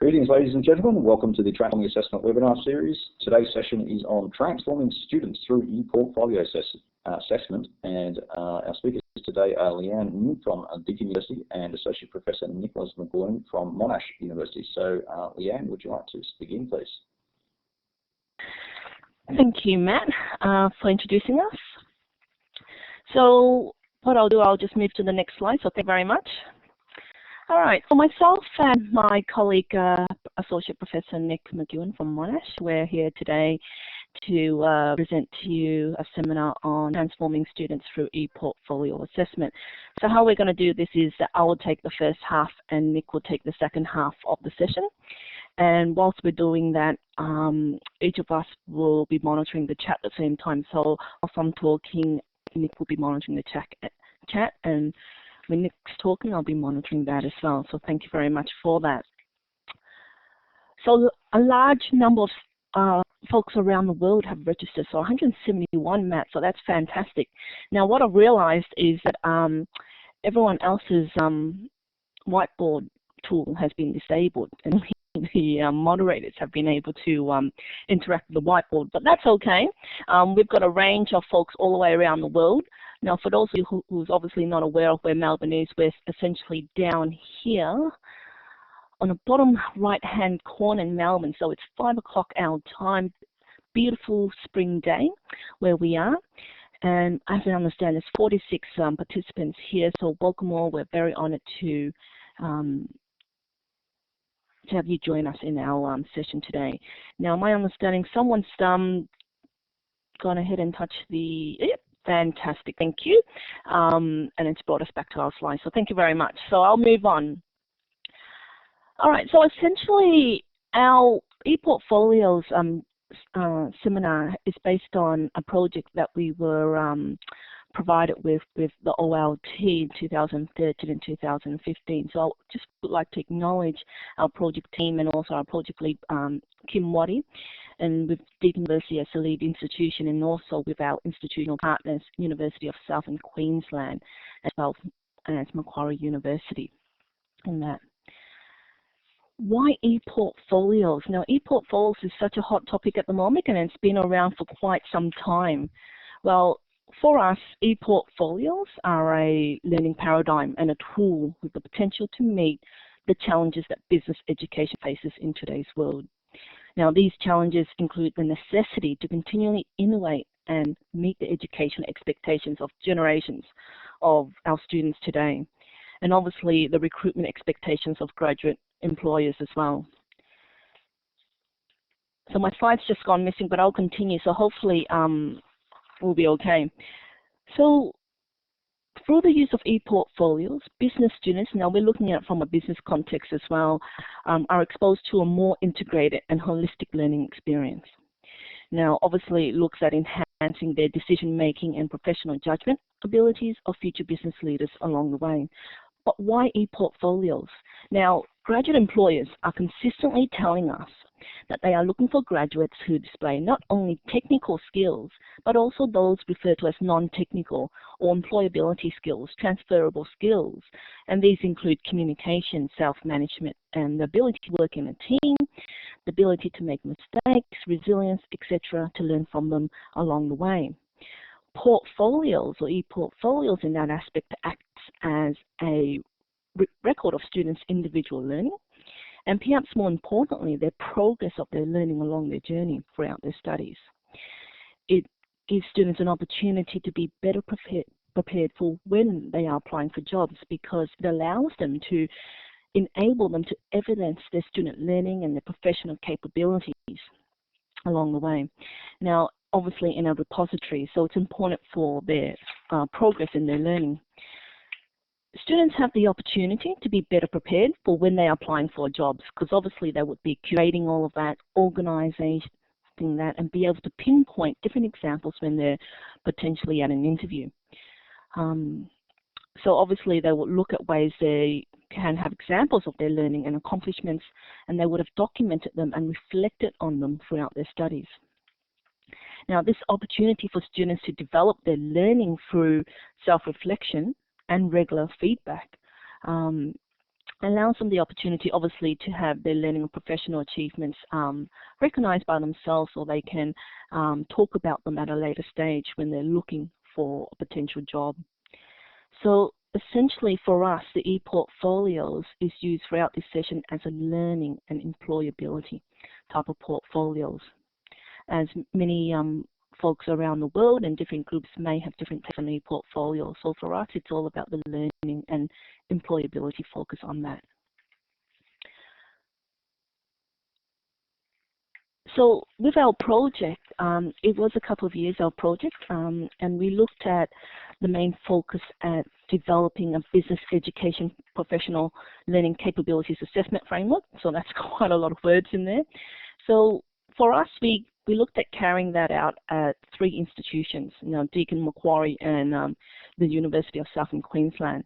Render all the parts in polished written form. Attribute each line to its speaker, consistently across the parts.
Speaker 1: Greetings, ladies and gentlemen. Welcome to the Transforming Assessment webinar series. Today's session is on transforming students through ePortfolio assessment, and our speakers today are Leanne from Deakin University and Associate Professor Nicholas McGuigan from Monash University. So, Leanne, would you like to begin, please?
Speaker 2: Thank you, Matt, for introducing us. So, what I'll do, I'll just move to the next slide. So, thank you very much. All right, so myself and my colleague, Associate Professor Nick McGuigan from Monash, we're here today to present to you a seminar on transforming students through ePortfolio assessment. So how we're going to do this is that I will take the first half and Nick will take the second half of the session. And whilst we're doing that, each of us will be monitoring the chat at the same time. So whilst I'm talking, Nick will be monitoring the chat, and when Nick's talking, I'll be monitoring that as well. So thank you very much for that. So a large number of folks around the world have registered, so 171, Matt, so that's fantastic. Now what I've realized is that everyone else's whiteboard tool has been disabled, and the moderators have been able to interact with the whiteboard, but that's okay. We've got a range of folks all the way around the world. Now, for those of you who's obviously not aware of where Melbourne is, we're essentially down here on the bottom right-hand corner in Melbourne. So it's 5 o'clock our time, beautiful spring day where we are. And as I understand, there's 46 participants here. So welcome all. We're very honored to have you join us in our session today. Now, my understanding, someone's gone ahead and touched the, yep, fantastic, thank you. And it's brought us back to our slide, so thank you very much. So I'll move on. All right, so essentially our ePortfolios seminar is based on a project that we were provided with the OLT in 2013 and 2015. So I just would like to acknowledge our project team and also our project lead, Kim Waddy, and with Deakin University as the lead institution, and also with our institutional partners, University of Southern Queensland, as well as Macquarie University. And that. Why ePortfolios? Now, ePortfolios is such a hot topic at the moment, and it's been around for quite some time. Well, for us, ePortfolios are a learning paradigm and a tool with the potential to meet the challenges that business education faces in today's world. Now, these challenges include the necessity to continually innovate and meet the education expectations of generations of our students today, and obviously the recruitment expectations of graduate employers as well. So my slide's just gone missing, but I'll continue, so hopefully we'll be okay. So through the use of ePortfolios, business students, now we're looking at it from a business context as well, are exposed to a more integrated and holistic learning experience. Now, obviously, it looks at enhancing their decision-making and professional judgment abilities of future business leaders along the way. But why ePortfolios? Now, graduate employers are consistently telling us that they are looking for graduates who display not only technical skills, but also those referred to as non-technical or employability skills, transferable skills. And these include communication, self-management, and the ability to work in a team, the ability to make mistakes, resilience, etc., to learn from them along the way. Portfolios or ePortfolios in that aspect acts as a record of students' individual learning, and perhaps more importantly, their progress of their learning along their journey throughout their studies. It gives students an opportunity to be better prepared for when they are applying for jobs, because it allows them to enable them to evidence their student learning and their professional capabilities along the way. Now, obviously in a repository, so it's important for their progress in their learning. Students have the opportunity to be better prepared for when they are applying for jobs, because obviously they would be curating all of that, organizing that, and be able to pinpoint different examples when they're potentially at an interview. So obviously they would look at ways they can have examples of their learning and accomplishments, and they would have documented them and reflected on them throughout their studies. Now, this opportunity for students to develop their learning through self-reflection and regular feedback allows them the opportunity, obviously, to have their learning and professional achievements recognized by themselves, or they can talk about them at a later stage when they're looking for a potential job. So essentially for us, the ePortfolios is used throughout this session as a learning and employability type of portfolios, as many folks around the world and different groups may have different types of ePortfolios. So for us, it's all about the learning and employability focus on that. So with our project, it was a couple of years, our project, and we looked at the main focus at developing a business education professional learning capabilities assessment framework. So that's quite a lot of words in there. So for us, we looked at carrying that out at 3 institutions, Deakin, Macquarie, and the University of Southern Queensland.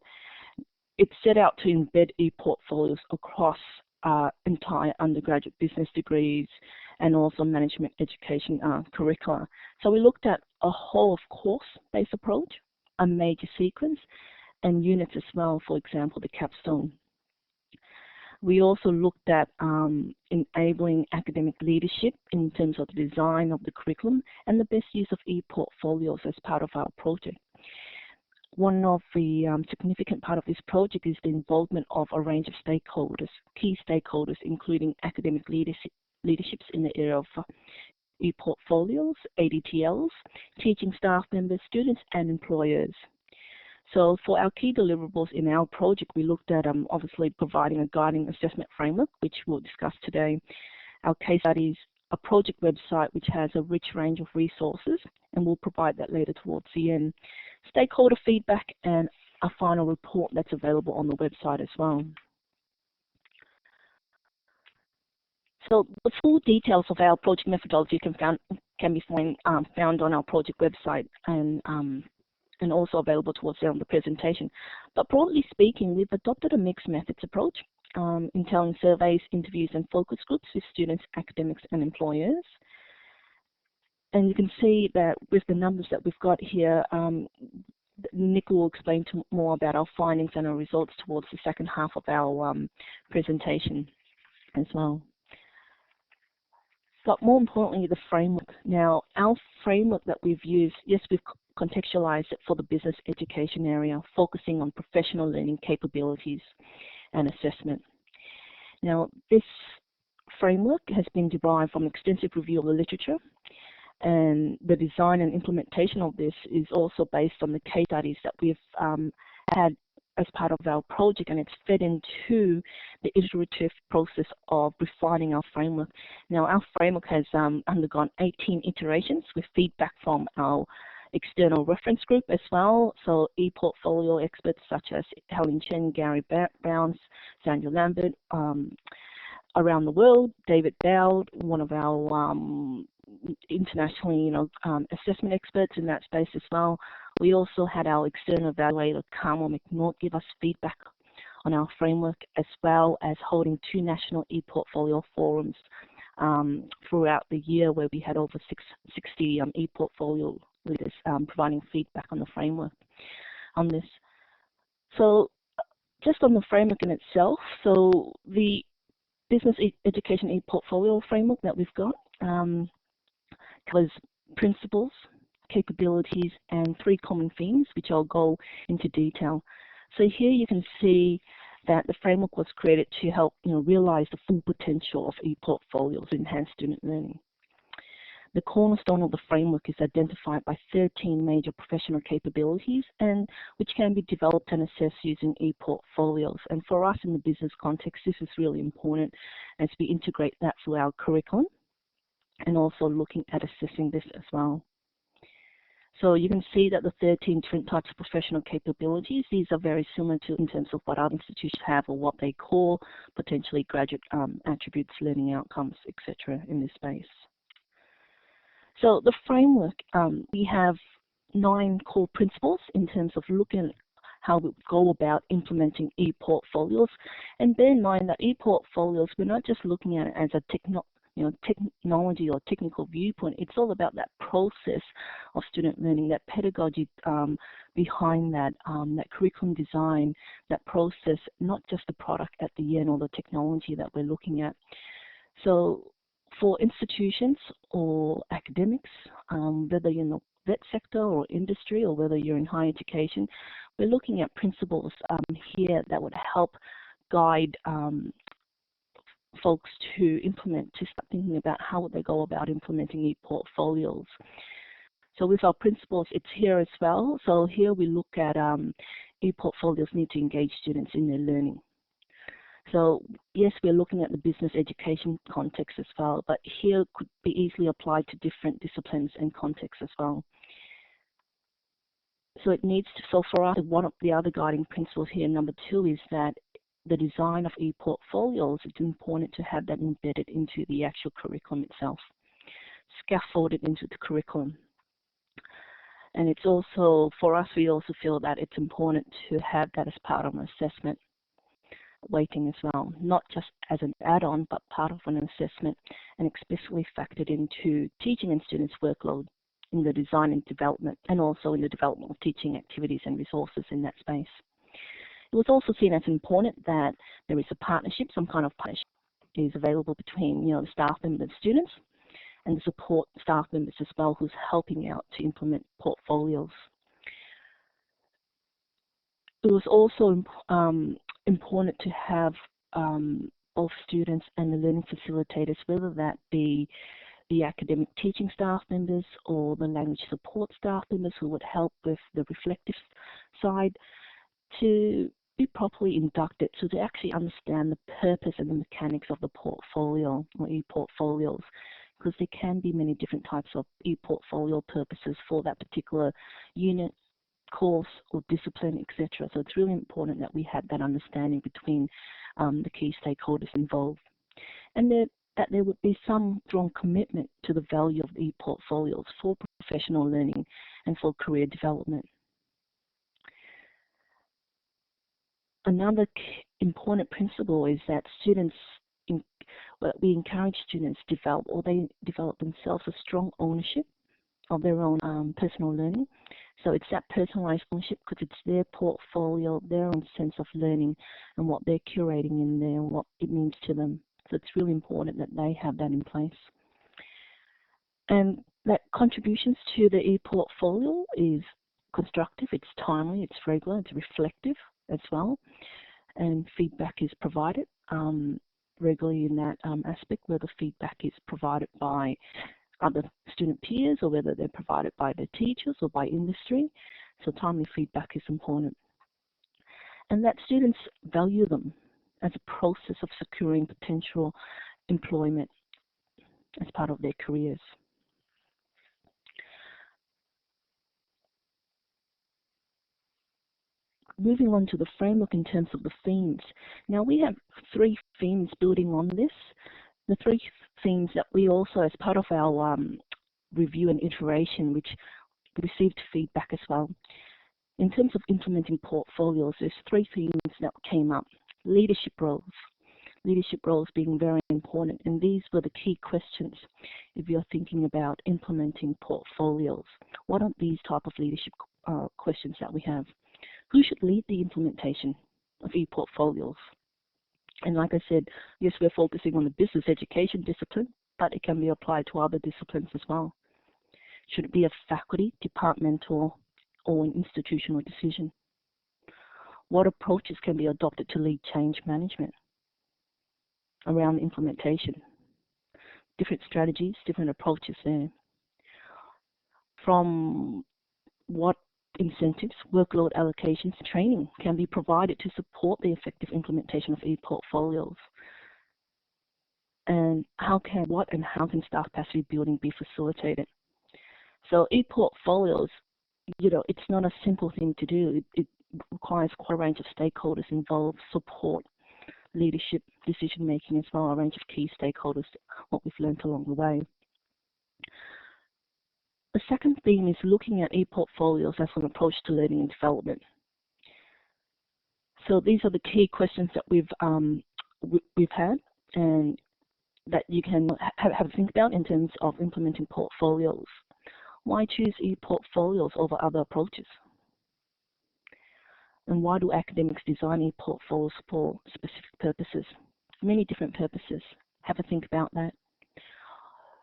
Speaker 2: It set out to embed ePortfolios across entire undergraduate business degrees and also management education curricula. So we looked at a whole of course-based approach, a major sequence, and units as well, for example, the capstone. We also looked at enabling academic leadership in terms of the design of the curriculum and the best use of ePortfolios as part of our project. One of the significant part of this project is the involvement of a range of stakeholders, key stakeholders, including academic leaderships in the area of ePortfolios, ADTLs, teaching staff members, students, and employers. So for our key deliverables in our project, we looked at obviously providing a guiding assessment framework, which we'll discuss today, our case studies, a project website which has a rich range of resources, and we'll provide that later towards the end, stakeholder feedback, and a final report that's available on the website as well. So the full details of our project methodology can be found on our project website and also available towards the end of the presentation. But broadly speaking, we've adopted a mixed methods approach, entailing surveys, interviews, and focus groups with students, academics, and employers. And you can see that with the numbers that we've got here, Nick will explain more about our findings and our results towards the second half of our presentation as well. But more importantly, the framework. Now, our framework that we've used, yes, we've contextualized it for the business education area, focusing on professional learning capabilities and assessment. Now, this framework has been derived from extensive review of the literature, and the design and implementation of this is also based on the case studies that we've had as part of our project, and it's fed into the iterative process of refining our framework. Now, our framework has undergone 18 iterations with feedback from our external reference group as well. So ePortfolio experts such as Helen Chen, Gary Bounds, Sandra Lambert, around the world, David Dowd, one of our internationally, assessment experts in that space as well. We also had our external evaluator, Carmel McNaught, give us feedback on our framework, as well as holding 2 national ePortfolio forums throughout the year, where we had over 60 ePortfolio leaders providing feedback on the framework on this. So just on the framework in itself, so the business education ePortfolio framework that we've got covers principles, capabilities, and 3 common themes, which I'll go into detail. So here you can see that the framework was created to help realize the full potential of ePortfolios to enhance student learning. The cornerstone of the framework is identified by 13 major professional capabilities, and which can be developed and assessed using ePortfolios. And for us in the business context, this is really important as we integrate that through our curriculum, and also looking at assessing this as well. So you can see that the 13 different types of professional capabilities, these are very similar to in terms of what other institutions have or what they call potentially graduate attributes, learning outcomes, etc. in this space. So the framework, we have 9 core principles in terms of looking at how we go about implementing ePortfolios. And bear in mind that ePortfolios, we're not just looking at it as a technology or technical viewpoint. It's all about that process of student learning, that pedagogy behind that, that curriculum design, that process, not just the product at the end or the technology that we're looking at. So for institutions or academics, whether you're in the vet sector or industry or whether you're in higher education, we're looking at principles here that would help guide folks to implement, to start thinking about how would they go about implementing ePortfolios. So with our principles, it's here as well. So here we look at ePortfolios need to engage students in their learning. So yes, we're looking at the business education context as well, but here could be easily applied to different disciplines and contexts as well. So it needs to, so for us, one of the other guiding principles here, number 2, is that the design of ePortfolios, it's important to have that embedded into the actual curriculum itself, scaffolded into the curriculum. And it's also, for us, we also feel that it's important to have that as part of an assessment weighting as well, not just as an add-on, but part of an assessment and explicitly factored into teaching and students' workload in the design and development, and also in the development of teaching activities and resources in that space. It was also seen as important that there is a partnership, some kind of partnership is available between the staff members and students, and the support staff members as well who's helping out to implement portfolios. It was also important to have both students and the learning facilitators, whether that be the academic teaching staff members or the language support staff members who would help with the reflective side, to be properly inducted, so to actually understand the purpose and the mechanics of the portfolio or ePortfolios, because there can be many different types of ePortfolio purposes for that particular unit, course or discipline, etc. So it's really important that we have that understanding between the key stakeholders involved, and that there would be some strong commitment to the value of the ePortfolios for professional learning and for career development. Another important principle is that we encourage students to develop, or they develop themselves, a strong ownership of their own personal learning. So it's that personalized ownership because it's their portfolio, their own sense of learning and what they're curating in there and what it means to them. So it's really important that they have that in place. And that contributions to the ePortfolio is constructive, it's timely, it's regular, it's reflective as well, and feedback is provided regularly in that aspect, where the feedback is provided by other student peers or whether they're provided by their teachers or by industry. So timely feedback is important. And that students value them as a process of securing potential employment as part of their careers. Moving on to the framework in terms of the themes. Now we have 3 themes building on this. The 3 themes that we also, as part of our review and iteration, which received feedback as well. In terms of implementing portfolios, there's 3 themes that came up. Leadership roles being very important, and these were the key questions if you're thinking about implementing portfolios. What are these type of leadership questions that we have? Who should lead the implementation of ePortfolios? And like I said, yes, we're focusing on the business education discipline, but it can be applied to other disciplines as well. Should it be a faculty, departmental, or an institutional decision? What approaches can be adopted to lead change management around implementation? Different strategies, different approaches there. From what incentives, workload allocations, training can be provided to support the effective implementation of ePortfolios? And how can staff capacity building be facilitated? So ePortfolios, it's not a simple thing to do. It requires quite a range of stakeholders involved, support, leadership, decision making as well, a range of key stakeholders, what we've learned along the way. The second theme is looking at ePortfolios as an approach to learning and development. So these are the key questions that we've had, and that you can have a think about in terms of implementing portfolios. Why choose ePortfolios over other approaches? And why do academics design ePortfolios for specific purposes? Many different purposes. Have a think about that.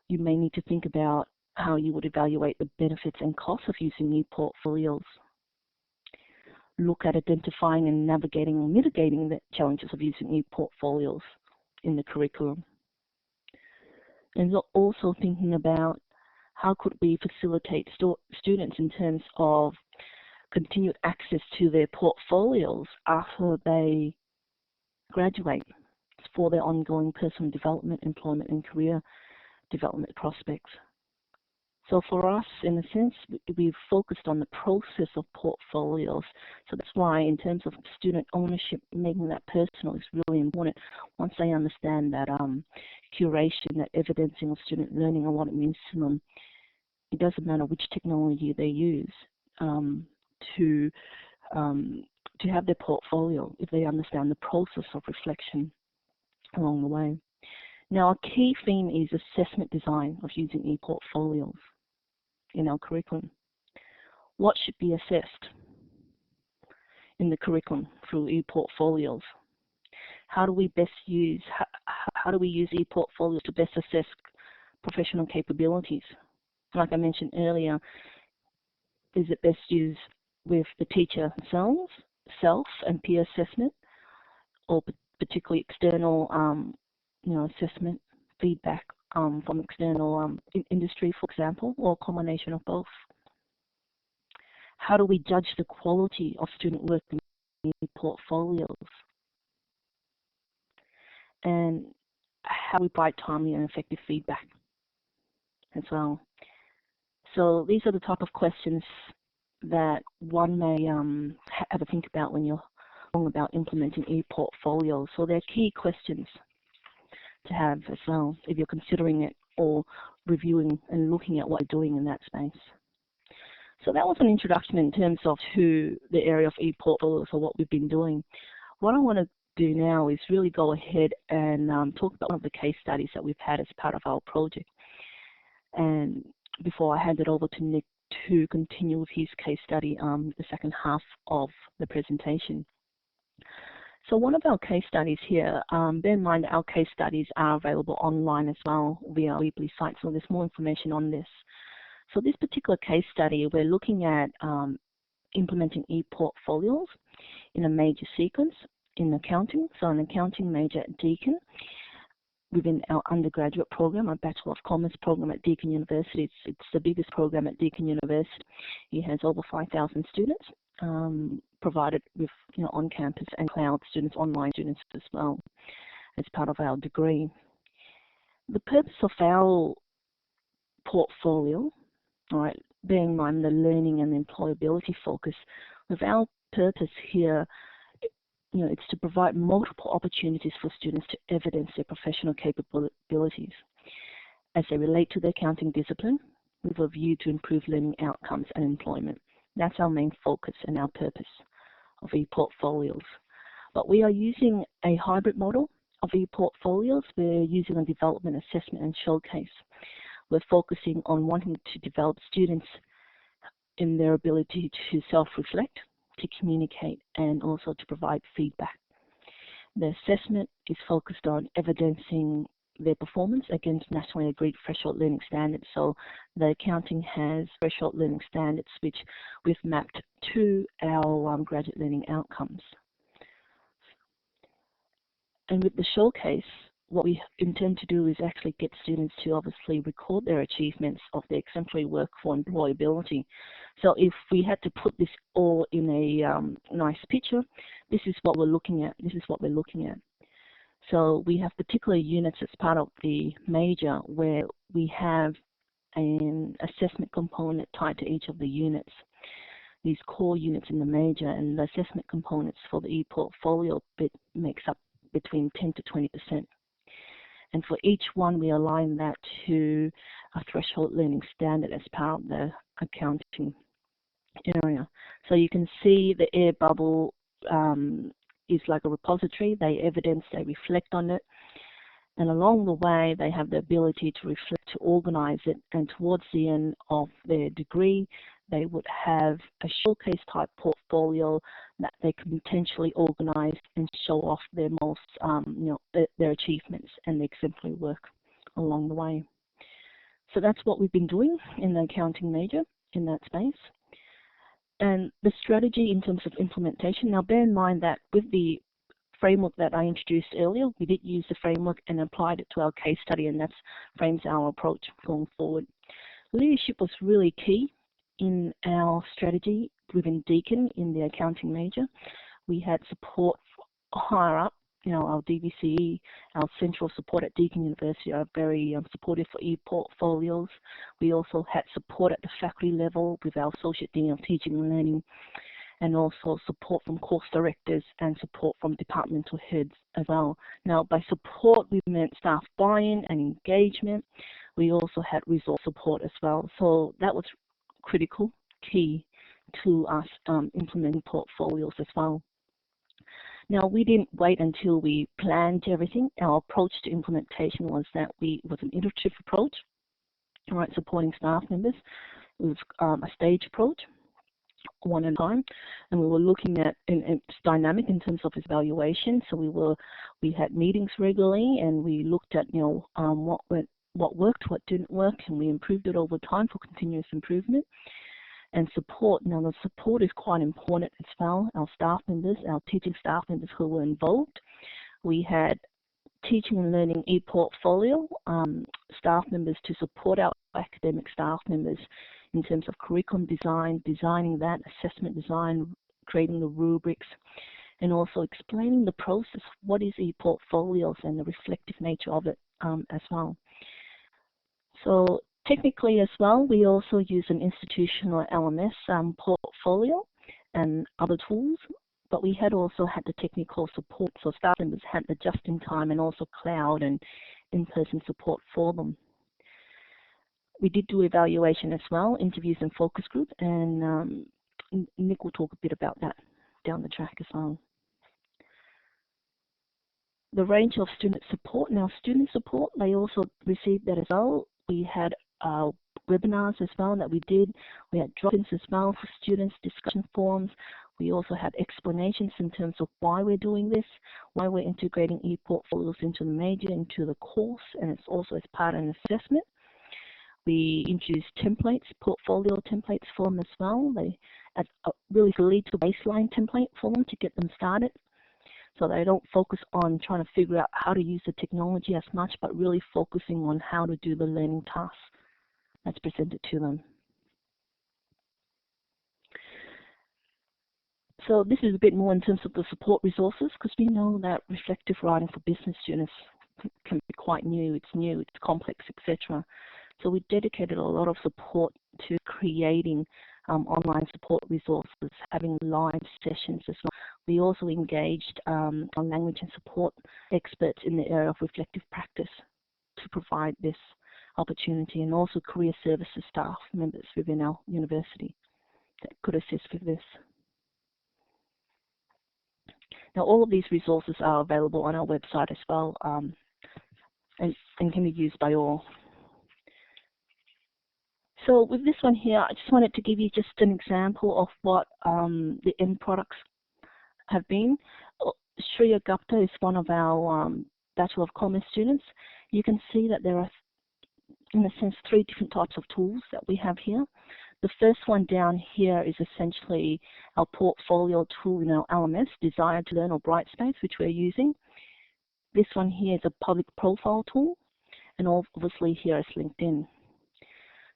Speaker 2: You may need to think about how you would evaluate the benefits and costs of using ePortfolios. Look at identifying and navigating or mitigating the challenges of using ePortfolios in the curriculum. And also thinking about how could we facilitate students in terms of continued access to their portfolios after they graduate for their ongoing personal development, employment and career development prospects. So for us, in a sense, we've focused on the process of portfolios. So that's why in terms of student ownership, making that personal is really important. Once they understand that curation, that evidencing of student learning and what it means to them, it doesn't matter which technology they use to have their portfolio, if they understand the process of reflection along the way. Now, a key theme is assessment design of using ePortfolios in our curriculum. What should be assessed in the curriculum through ePortfolios? How do we best use, how do we use ePortfolios to best assess professional capabilities? Like I mentioned earlier, is it best used with the teacher themselves, self and peer assessment, or particularly external assessment, feedback from external industry, for example, or a combination of both? How do we judge the quality of student work in portfolios? And how we provide timely and effective feedback as well. So these are the type of questions that one may have a think about when you're talking about implementing ePortfolios. So they're key questions to have as well if you're considering it or reviewing and looking at what you're doing in that space. So that was an introduction in terms of to the area of ePortfolios or what we've been doing. What I want to do now is really go ahead and talk about one of the case studies that we've had as part of our project. And before I hand it over to Nick to continue with his case study, the second half of the presentation. So one of our case studies here, bear in mind our case studies are available online as well via our Weebly site, so there's more information on this. So this particular case study, we're looking at implementing ePortfolios in a major sequence in accounting, so an accounting major at Deakin, within our undergraduate program, our Bachelor of Commerce program at Deakin University. It's the biggest program at Deakin University. It has over 5,000 students, provided with on-campus and cloud students, online students as well, as part of our degree. The purpose of our portfolio, all right, bearing in mind the learning and employability focus, with our purpose here, it's to provide multiple opportunities for students to evidence their professional capabilities as they relate to the accounting discipline with a view to improve learning outcomes and employment. That's our main focus and our purpose of ePortfolios. But we are using a hybrid model of ePortfolios. We're using a development, assessment and showcase. We're focusing on wanting to develop students in their ability to self-reflect, to communicate, and also to provide feedback. The assessment is focused on evidencing their performance against nationally agreed threshold learning standards. So the accounting has threshold learning standards which we've mapped to our graduate learning outcomes. And with the showcase, what we intend to do is actually get students to obviously record their achievements of their exemplary work for employability. So if we had to put this all in a nice picture, this is what we're looking at. This is what we're looking at. So we have particular units as part of the major where we have an assessment component tied to each of the units. These core units in the major, and the assessment components for the ePortfolio bit makes up between 10 to 20%. And for each one, we align that to a threshold learning standard as part of the accounting area. So you can see the air bubble is like a repository. They evidence, they reflect on it. And along the way, they have the ability to reflect, to organize it, and towards the end of their degree, they would have a showcase type portfolio that they can potentially organize and show off their most, their achievements and their exemplary work along the way. So that's what we've been doing in the accounting major in that space. And the strategy in terms of implementation, now bear in mind that with the framework that I introduced earlier, we did use the framework and applied it to our case study, and that frames our approach going forward. Leadership was really key in our strategy within Deakin in the accounting major. We had support higher up, our DVCE, our central support at Deakin University are very supportive for ePortfolios. We also had support at the faculty level with our Associate Dean of Teaching and Learning, and also support from course directors and support from departmental heads as well. Now, by support, we meant staff buy-in and engagement. We also had resource support as well. So that was critical, key to us implementing portfolios as well. Now, we didn't wait until we planned everything. Our approach to implementation was that it was an iterative approach, right, supporting staff members. It was a stage approach, one at a time, and we were looking at, and it's dynamic in terms of evaluation. So we had meetings regularly, and we looked at what worked, what didn't work, and we improved it over time for continuous improvement. And support, now the support is quite important as well. Our staff members, our teaching staff members who were involved. We had teaching and learning ePortfolio staff members to support our academic staff members in terms of curriculum design, designing that, assessment design, creating the rubrics, and also explaining the process, what is ePortfolios and the reflective nature of it as well. So technically as well, we also use an institutional LMS portfolio and other tools, but we had also had the technical support, so staff members had the just-in-time and also cloud and in-person support for them. We did do evaluation as well, interviews and focus group, and Nick will talk a bit about that down the track as well. The range of student support. Now, student support, they also received that as well. We had webinars as well that we did. We had drop-ins as well for students, discussion forums. We also had explanations in terms of why we're doing this, why we're integrating ePortfolios into the major, into the course, and it's also as part of an assessment. We introduced templates, portfolio templates for them as well. They really lead to a baseline template for them to get them started, so they don't focus on trying to figure out how to use the technology as much, but really focusing on how to do the learning tasks that's presented to them. So this is a bit more in terms of the support resources, because we know that reflective writing for business students can be quite new, it's complex, etc. So we dedicated a lot of support to creating online support resources, having live sessions as well. We also engaged on language and support experts in the area of reflective practice to provide this opportunity, and also career services staff members within our university that could assist with this. Now, all of these resources are available on our website as well, and can be used by all. So with this one here, I just wanted to give you just an example of what the end products have been. Shreya Gupta is one of our Bachelor of Commerce students. You can see that there are, in a sense, 3 different types of tools that we have here. The first one down here is essentially our portfolio tool in our LMS, Desire to Learn or Brightspace, which we're using. This one here is a public profile tool, and obviously here is LinkedIn.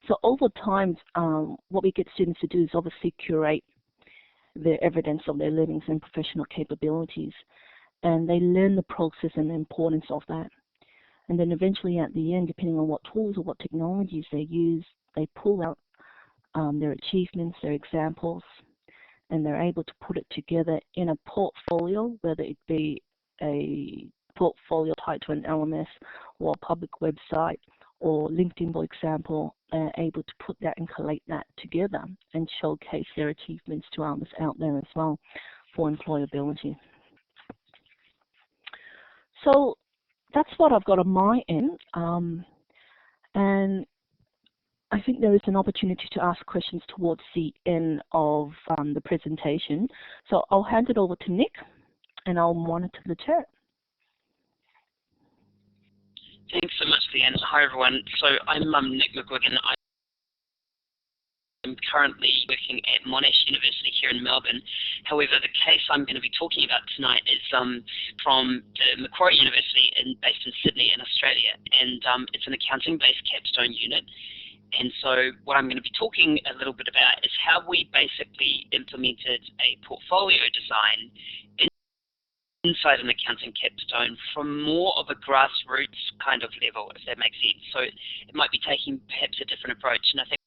Speaker 2: So over time, what we get students to do is obviously curate the evidence of their learnings and professional capabilities, and they learn the process and the importance of that. And then eventually at the end, depending on what tools or what technologies they use, they pull out their achievements, their examples, and they're able to put it together in a portfolio, whether it be a portfolio tied to an LMS or a public website or LinkedIn, for example. They're able to put that and collate that together and showcase their achievements to others out there as well for employability. So that's what I've got on my end. And I think there is an opportunity to ask questions towards the end of the presentation. So I'll hand it over to Nick, and I'll monitor the chat.
Speaker 3: Thanks so much, Leanne. Hi, everyone. So I'm Nick McGuigan. I'm currently working at Monash University here in Melbourne. However, the case I'm going to be talking about tonight is from the Macquarie University based in Sydney in Australia, and it's an accounting-based capstone unit. And so what I'm going to be talking a little bit about is how we basically implemented a portfolio design inside an accounting capstone from more of a grassroots kind of level, if that makes sense. So it might be taking perhaps a different approach. And I think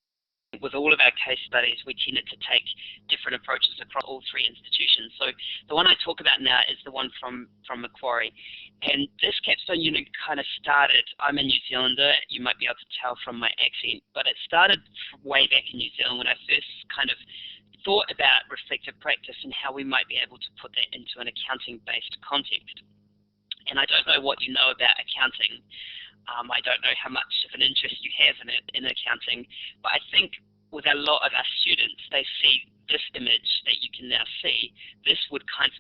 Speaker 3: with all of our case studies, we tended to take different approaches across all three institutions. So the one I talk about now is the one from Macquarie. And this capstone unit kind of started, I'm a New Zealander, you might be able to tell from my accent, but it started way back in New Zealand when I first kind of thought about reflective practice and how we might be able to put that into an accounting-based context. And I don't know what you know about accounting. I don't know how much of an interest you have in it in accounting, but I think with a lot of our students, they see this image that you can now see. This would kind of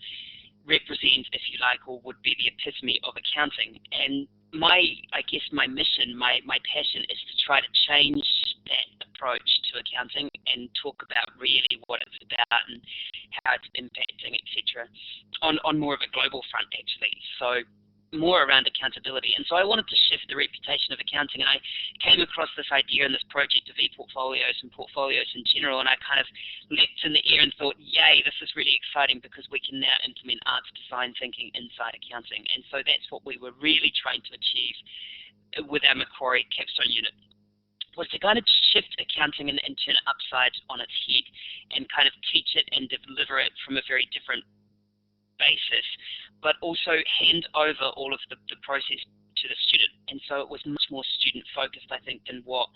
Speaker 3: represent, if you like, or would be the epitome of accounting. And I guess my mission, my passion is to try to change that approach to accounting and talk about really what it's about and how it's impacting, etc., on more of a global front, actually. So more around accountability. And so I wanted to shift the reputation of accounting, and I came across this idea in this project of ePortfolios and portfolios in general, and I kind of leapt in the air and thought, yay, this is really exciting because we can now implement arts design thinking inside accounting. And so that's what we were really trying to achieve with our Macquarie capstone unit, was to kind of shift accounting and turn it upside on its head and kind of teach it and deliver it from a very different basis, but also hand over all of the process to the student. And so it was much more student focused, I think, than what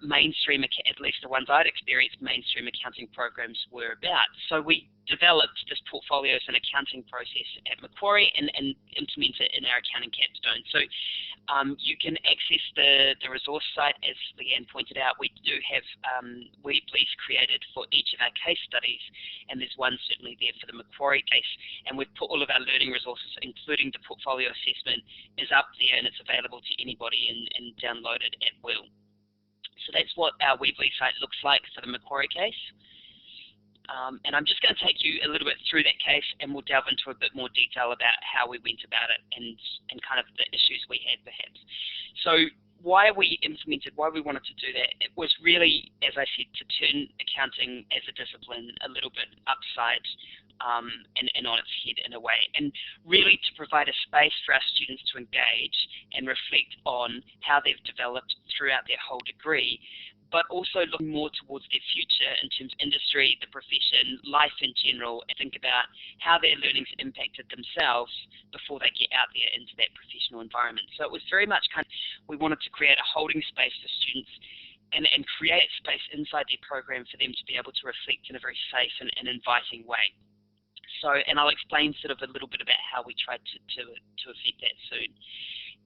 Speaker 3: mainstream, at least the ones I'd experienced, mainstream accounting programs were about. So we developed this portfolios and accounting process at Macquarie and implement it in our accounting capstone. So you can access the resource site, as Leanne pointed out. We do have weeklies created for each of our case studies, and there's one certainly there for the Macquarie case. And we've put all of our learning resources, including the portfolio assessment, is up there, and it's available to anybody and downloaded at will. So that's what our Weebly site looks like for the Macquarie case. And I'm just going to take you a little bit through that case, and we'll delve into a bit more detail about how we went about it and kind of the issues we had, perhaps. So why we wanted to do that, it was really, as I said, to turn accounting as a discipline a little bit upside and on its head in a way, and really to provide a space for our students to engage and reflect on how they've developed throughout their whole degree, but also look more towards their future in terms of industry, the profession, life in general, and think about how their learning's impacted themselves before they get out there into that professional environment. So it was very much kind of, we wanted to create a holding space for students and create space inside their program for them to be able to reflect in a very safe and inviting way. So, and I'll explain sort of a little bit about how we tried to affect that soon.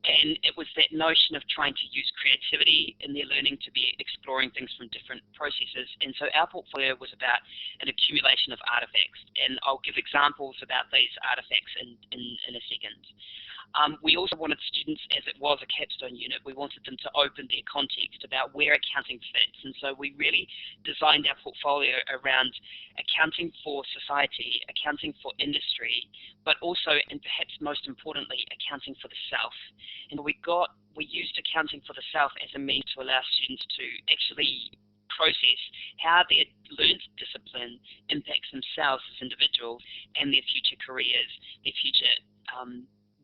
Speaker 3: And it was that notion of trying to use creativity in their learning to be exploring things from different processes. And so our portfolio was about an accumulation of artifacts. And I'll give examples about these artifacts in a second. We also wanted students, as it was a capstone unit, we wanted them to open their context about where accounting fits. And so we really designed our portfolio around accounting for society, accounting for industry, but also, and perhaps most importantly, accounting for the self. And we used accounting for the self as a means to allow students to actually process how their learned discipline impacts themselves as individuals and their future careers, their future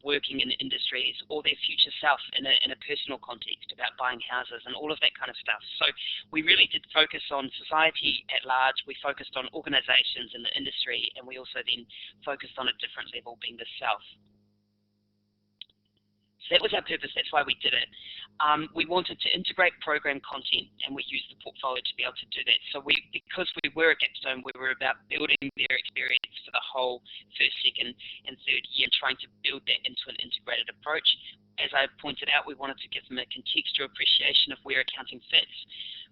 Speaker 3: working in industries, or their future self in a personal context about buying houses and all of that kind of stuff. So we really did focus on society at large. We focused on organizations in the industry, and we also then focused on a different level being the self. So that was our purpose. That's why we did it. We wanted to integrate program content, and we used the portfolio to be able to do that. So because we were a capstone, we were about building their experience for the whole first, second, and third year, trying to build that into an integrated approach. As I pointed out, we wanted to give them a contextual appreciation of where accounting fits.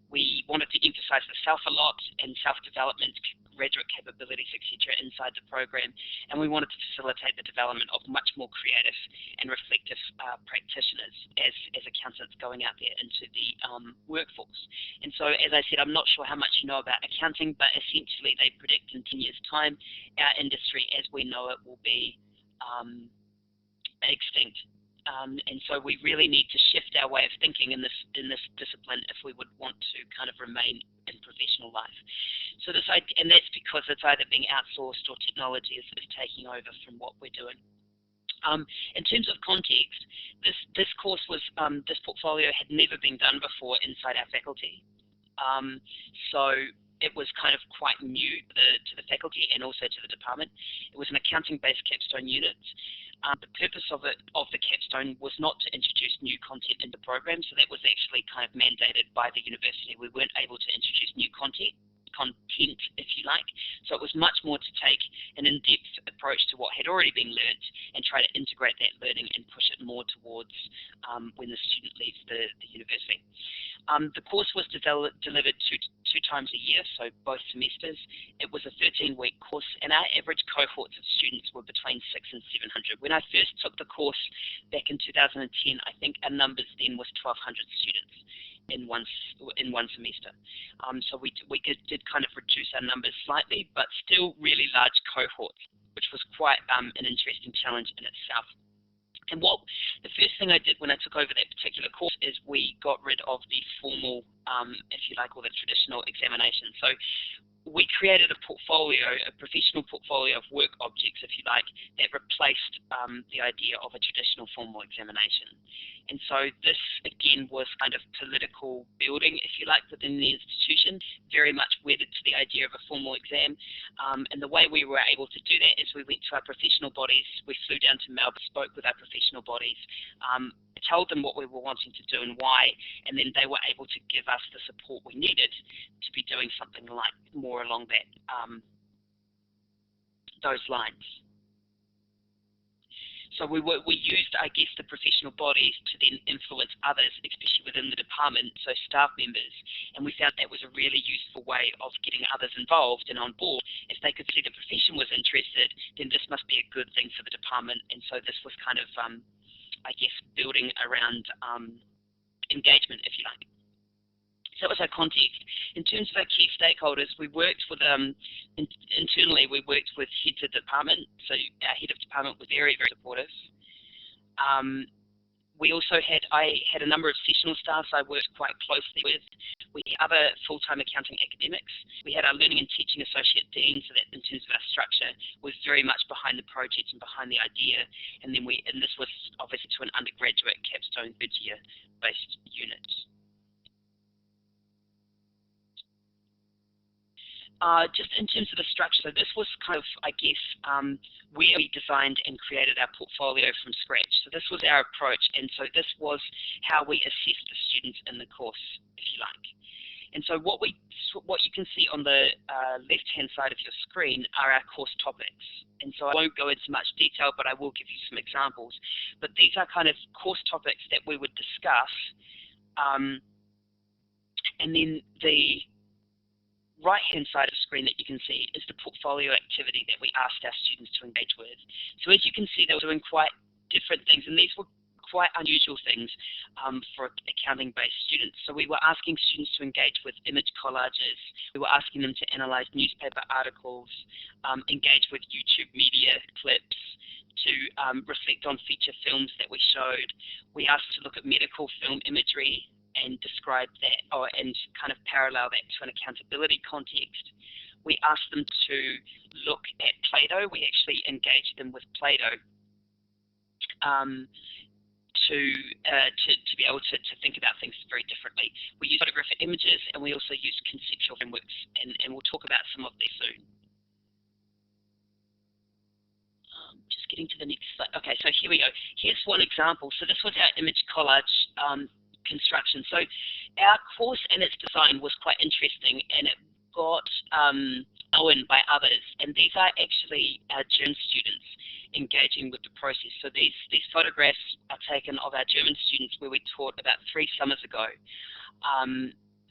Speaker 3: We wanted to emphasize the self a lot and self-development, graduate capabilities, etc. inside the program, and we wanted to facilitate the development of much more creative and reflective practitioners as accountants going out there into the workforce. And so, as I said, I'm not sure how much you know about accounting, but essentially they predict in 10 years' time, our industry as we know it will be extinct. And so we really need to shift our way of thinking in this discipline if we would want to kind of remain in professional life. So and that's because it's either being outsourced or technology is taking over from what we're doing. In terms of context, this course was this portfolio had never been done before inside our faculty. So it was kind of quite new to the faculty and also to the department. It was an accounting-based capstone unit. The purpose of the capstone was not to introduce new content in the program, so that was actually kind of mandated by the university. We weren't able to introduce new content, if you like. So it was much more to take an in-depth approach to what had already been learnt and try to integrate that learning and push it more towards when the student leaves the university. The course was delivered two times a year, so both semesters. It was a 13-week course, and our average cohorts of students were between 600 and 700. When I first took the course back in 2010, I think our numbers then was 1,200 students in one semester. So we did kind of reduce our numbers slightly, but still really large cohorts, which was quite an interesting challenge in itself. And the first thing I did when I took over that particular course is we got rid of the formal, if you like, or the traditional examination. So we created a portfolio, a professional portfolio of work objects, if you like, that replaced the idea of a traditional formal examination. And so this, again, was kind of political building, if you like, within the institution, very much wedded to the idea of a formal exam. And the way we were able to do that is we went to our professional bodies, we flew down to Melbourne, spoke with our professional bodies, told them what we were wanting to do and why, and then they were able to give us the support we needed to be doing something like more along that those lines. So we used, I guess, the professional bodies to then influence others, especially within the department, so staff members, and we found that was a really useful way of getting others involved and on board. If they could see the profession was interested, then this must be a good thing for the department, and so this was kind of, I guess, building around engagement, if you like. So that was our context. In terms of our key stakeholders, we worked with, internally, we worked with heads of department. So our head of department was very, very supportive. We also I had a number of sessional staff I worked quite closely with. We had other full-time accounting academics. We had our learning and teaching associate dean, so that in terms of our structure was very much behind the project and behind the idea. And then this was obviously to an undergraduate capstone third-year based unit. Just in terms of the structure, so this was kind of, I guess, where we designed and created our portfolio from scratch. So this was our approach, and so this was how we assessed the students in the course, if you like. And so what you can see on the left-hand side of your screen are our course topics. And so I won't go into much detail, but I will give you some examples. But these are kind of course topics that we would discuss. And then the right-hand side of the screen that you can see is the portfolio activity that we asked our students to engage with. So as you can see, they were doing quite different things, and these were quite unusual things for accounting-based students. So we were asking students to engage with image collages. We were asking them to analyze newspaper articles, engage with YouTube media clips, to reflect on feature films that we showed. We asked to look at medical film imagery and describe that, and kind of parallel that to an accountability context. We asked them to look at Play-Doh. We actually engaged them with Play-Doh to be able to think about things very differently. We used photographic images, and we also used conceptual frameworks, and we'll talk about some of these soon. Just getting to the next slide. Okay, so here we go. Here's one example. So this was our image collage construction. So our course and its design was quite interesting, and it got known by others. And these are actually our German students engaging with the process. So these photographs are taken of our German students where we taught about 3 summers ago.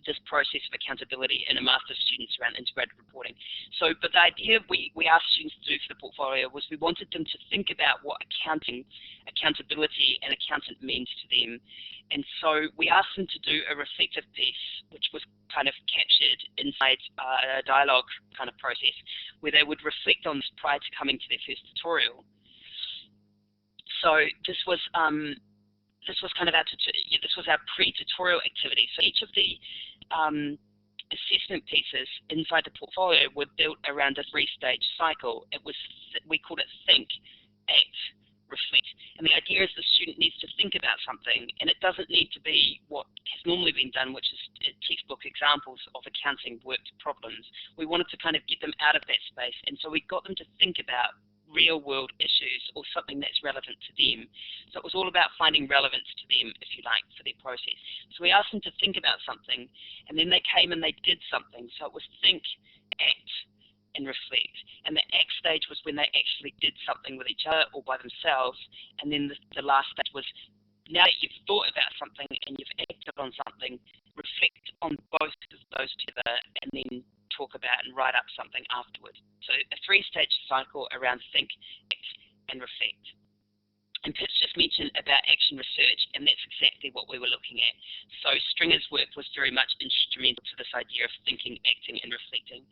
Speaker 3: This process of accountability in a master's students around integrated reporting. So, but the idea we asked students to do for the portfolio was we wanted them to think about what accountability and accountant means to them. And so we asked them to do a reflective piece, which was kind of captured inside a dialogue kind of process, where they would reflect on this prior to coming to their first tutorial. So this was kind of this was our pre-tutorial activity. So each of the assessment pieces inside the portfolio were built around a 3-stage cycle. We called it think, act, reflect. And the idea is the student needs to think about something, and it doesn't need to be what has normally been done, which is textbook examples of accounting worked problems. We wanted to kind of get them out of that space, and so we got them to think about real-world issues or something that's relevant to them. So it was all about finding relevance to them, if you like, for their process. So we asked them to think about something, and then they came and they did something. So it was think, act, and reflect. And the act stage was when they actually did something with each other or by themselves. And then the last stage was, now that you've thought about something and you've acted on something, reflect on both of those together and then talk about and write up something afterwards. So a 3-stage cycle around think, act, and reflect. And Pitt's just mentioned about action research, and that's exactly what we were looking at. So Stringer's work was very much instrumental to this idea of thinking, acting, and reflecting.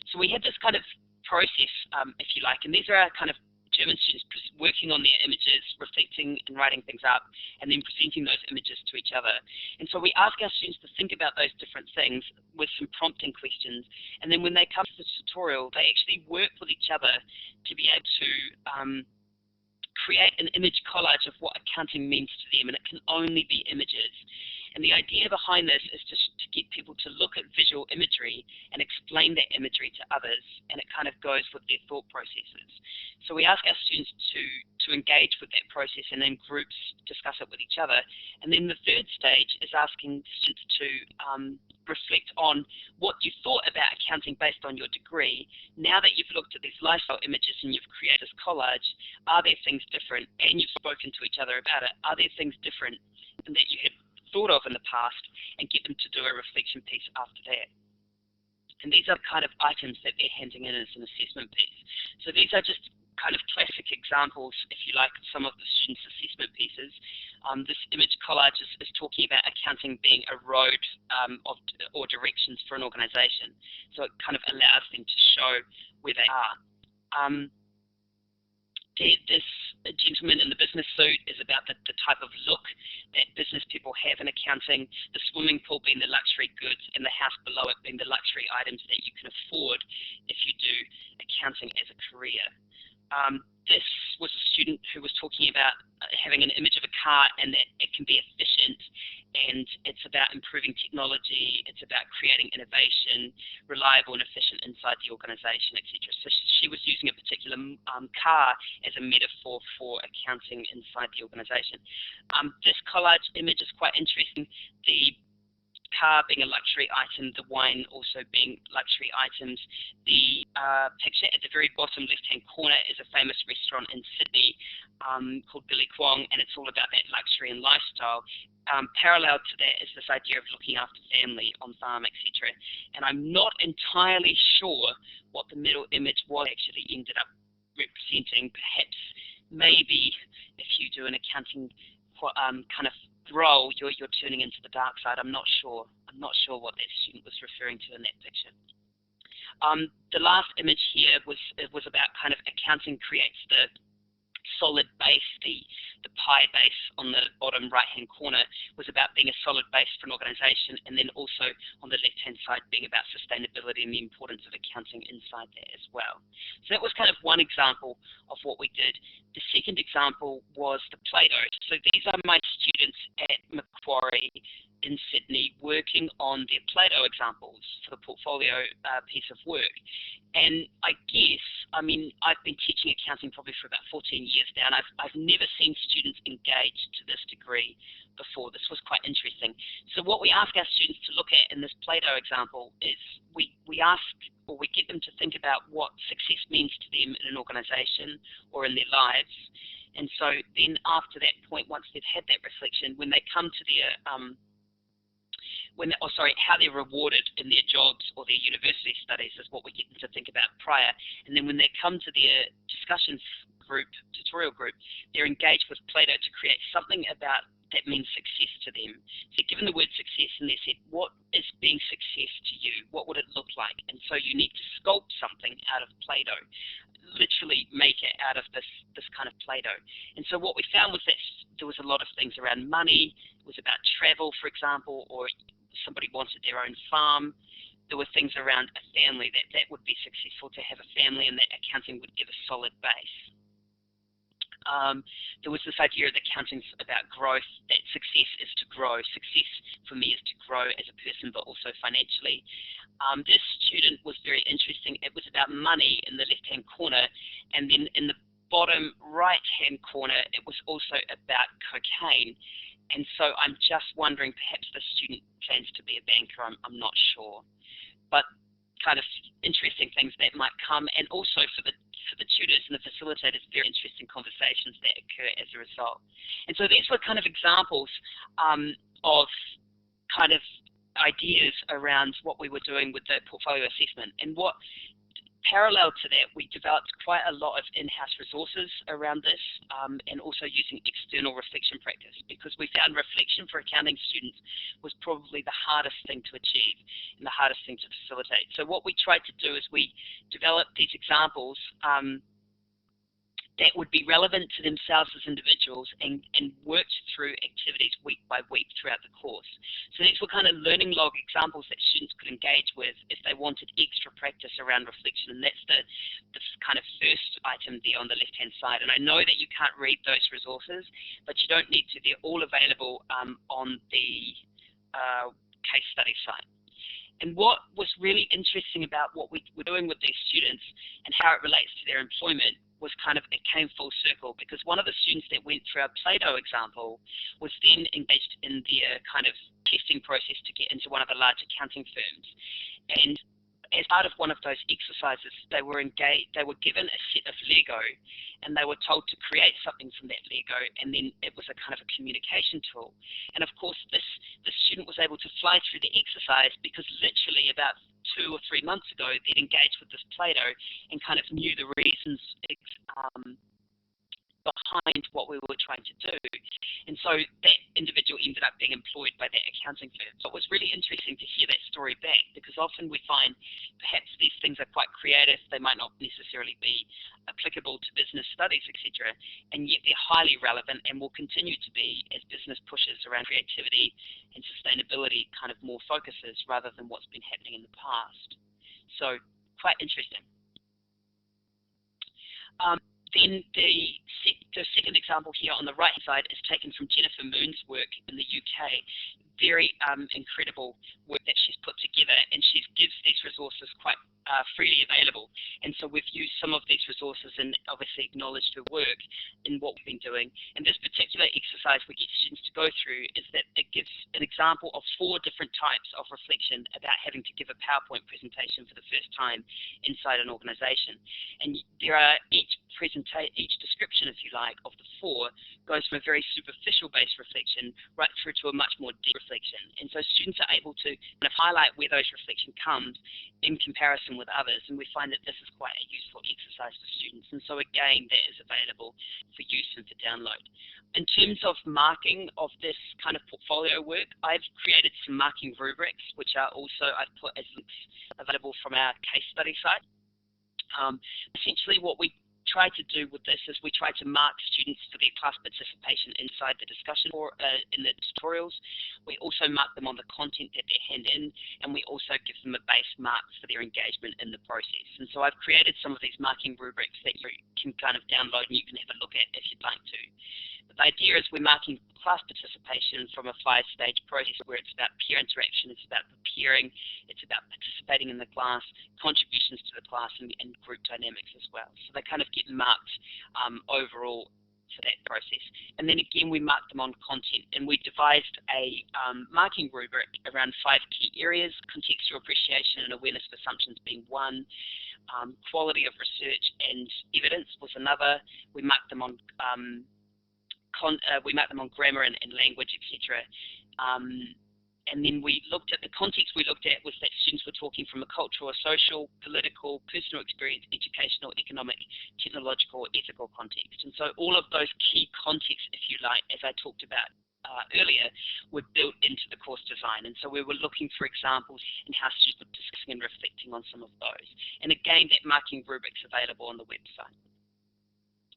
Speaker 3: So we had this kind of process, if you like, and these are our kind of German students working on their images, reflecting and writing things up, and then presenting those images to each other. And so we ask our students to think about those different things with some prompting questions, and then when they come to the tutorial, they actually work with each other to be able to create an image collage of what accounting means to them, and it can only be images. And the idea behind this is just to get people to look at visual imagery and explain that imagery to others, and it kind of goes with their thought processes. So we ask our students to engage with that process and in groups discuss it with each other. And then the 3rd stage is asking students to reflect on what you thought about accounting based on your degree. Now that you've looked at these lifestyle images and you've created this collage, are there things different? And you've spoken to each other about it. Are there things different that you had thought of in the past, and get them to do a reflection piece after that. And these are kind of items that they're handing in as an assessment piece. So these are just kind of classic examples, if you like, of some of the students' assessment pieces. This image collage is talking about accounting being a road or directions for an organization. So it kind of allows them to show where they are. This gentleman in the business suit is about the type of look that business people have in accounting, the swimming pool being the luxury goods and the house below it being the luxury items that you can afford if you do accounting as a career. This was a student who was talking about having an image of a car and that it can be efficient, and it's about improving technology, it's about creating innovation, reliable and efficient inside the organization, etc. So she was using a particular car as a metaphor for accounting inside the organization. This collage image is quite interesting. The car being a luxury item, the wine also being luxury items. The picture at the very bottom left-hand corner is a famous restaurant in Sydney called Billy Kwong, and it's all about that luxury and lifestyle. Parallel to that is this idea of looking after family on farm, etc. And I'm not entirely sure what the middle image was actually ended up representing. Perhaps, maybe, if you do an accounting kind of role, you're turning into the dark side. I'm not sure. I'm not sure what that student was referring to in that picture. The last image here was about kind of accounting creates the solid base, the pie base on the bottom right-hand corner was about being a solid base for an organization, and then also on the left-hand side being about sustainability and the importance of accounting inside there as well. So that was kind of one example of what we did. The second example was the Play-Doh. So these are my students at Macquarie in Sydney working on their Play-Doh examples for the portfolio piece of work. And I guess, I mean, I've been teaching accounting probably for about 14 years now, and I've never seen students engage to this degree before. This was quite interesting. So what we ask our students to look at in this Play-Doh example is we ask, or we get them to think about what success means to them in an organization or in their lives. And so then after that point, once they've had that reflection, when they come to their, how they're rewarded in their jobs or their university studies is what we get them to think about prior. And then when they come to their discussion group, tutorial group, they're engaged with Play-Doh to create something about that means success to them. So given the word success, and they said, what is being success to you? What would it look like? And so you need to sculpt something out of Play-Doh, literally make it out of this kind of Play-Doh. And so what we found was that there was a lot of things around money. It was about travel, for example, or somebody wanted their own farm. There were things around a family, that would be successful to have a family, and that accounting would give a solid base. There was this idea that accounting's about growth, that success is to grow. Success for me is to grow as a person, but also financially. This student was very interesting. It was about money in the left-hand corner, and then in the bottom right-hand corner, it was also about cocaine. And so I'm just wondering, perhaps the student plans to be a banker. I'm not sure. But kind of interesting things that might come, and also for the tutors and the facilitators, very interesting conversations that occur as a result. And so these were kind of examples of kind of ideas around what we were doing with the portfolio assessment. And what parallel to that, we developed quite a lot of in-house resources around this, and also using external reflection practice, because we found reflection for accounting students was probably the hardest thing to achieve and the hardest thing to facilitate. So what we tried to do is we developed these examples that would be relevant to themselves as individuals, and worked through activities week by week throughout the course. So these were kind of learning log examples that students could engage with if they wanted extra practice around reflection, and that's the kind of first item there on the left-hand side. And I know that you can't read those resources, but you don't need to. They're all available on the case study site. And what was really interesting about what we were doing with these students and how it relates to their employment was kind of, it came full circle, because one of the students that went through our Play-Doh example was then engaged in their kind of testing process to get into one of the large accounting firms. And as part of one of those exercises, they were given a set of Lego, and they were told to create something from that Lego, and then it was a kind of a communication tool. And of course, the student was able to fly through the exercise because literally about 2 or 3 months ago, they'd engaged with this Play-Doh and kind of knew the reasons behind what we were trying to do. And so that individual ended up being employed by that accounting firm. So it was really interesting to hear that story back, because often we find perhaps these things are quite creative, they might not necessarily be applicable to business studies, etc., and yet they're highly relevant and will continue to be as business pushes around creativity and sustainability kind of more focuses rather than what's been happening in the past. So quite interesting. Then the second example here on the right side is taken from Jennifer Moon's work in the UK. Very incredible work that she's put together, and she gives these resources quite freely available. And so we've used some of these resources and obviously acknowledged her work in what we've been doing. And this particular exercise we get students to go through is that it gives an example of 4 different types of reflection about having to give a PowerPoint presentation for the first time inside an organization. And there are each description, if you like, of the 4 goes from a very superficial based reflection right through to a much more deep reflection. And so students are able to kind of highlight where those reflection comes in comparison with others, and we find that this is quite a useful exercise for students. And so again, that is available for use and for download. In terms of marking of this kind of portfolio work, I've created some marking rubrics, which are also, I've put as links available from our case study site. Essentially what we try to do with this is we try to mark students for their class participation inside the discussion or in the tutorials. We also mark them on the content that they hand in, and we also give them a base mark for their engagement in the process. And so I've created some of these marking rubrics that you can kind of download and you can have a look at if you'd like to. But the idea is we're marking class participation from a 5-stage process where it's about peer interaction, it's about preparing, it's about participating in the class, contributions to the class, and group dynamics as well. So they kind of get marked overall for that process. And then again, we mark them on content, and we devised a marking rubric around 5 key areas: contextual appreciation and awareness of assumptions being one, quality of research and evidence was another. We marked them on grammar and language, etc. And then we looked at the context we looked at was that students were talking from a cultural, social, political, personal experience, educational, economic, technological, ethical context. And so all of those key contexts, if you like, as I talked about earlier, were built into the course design. And so we were looking for examples in how students were discussing and reflecting on some of those. And again, that marking rubric's available on the website.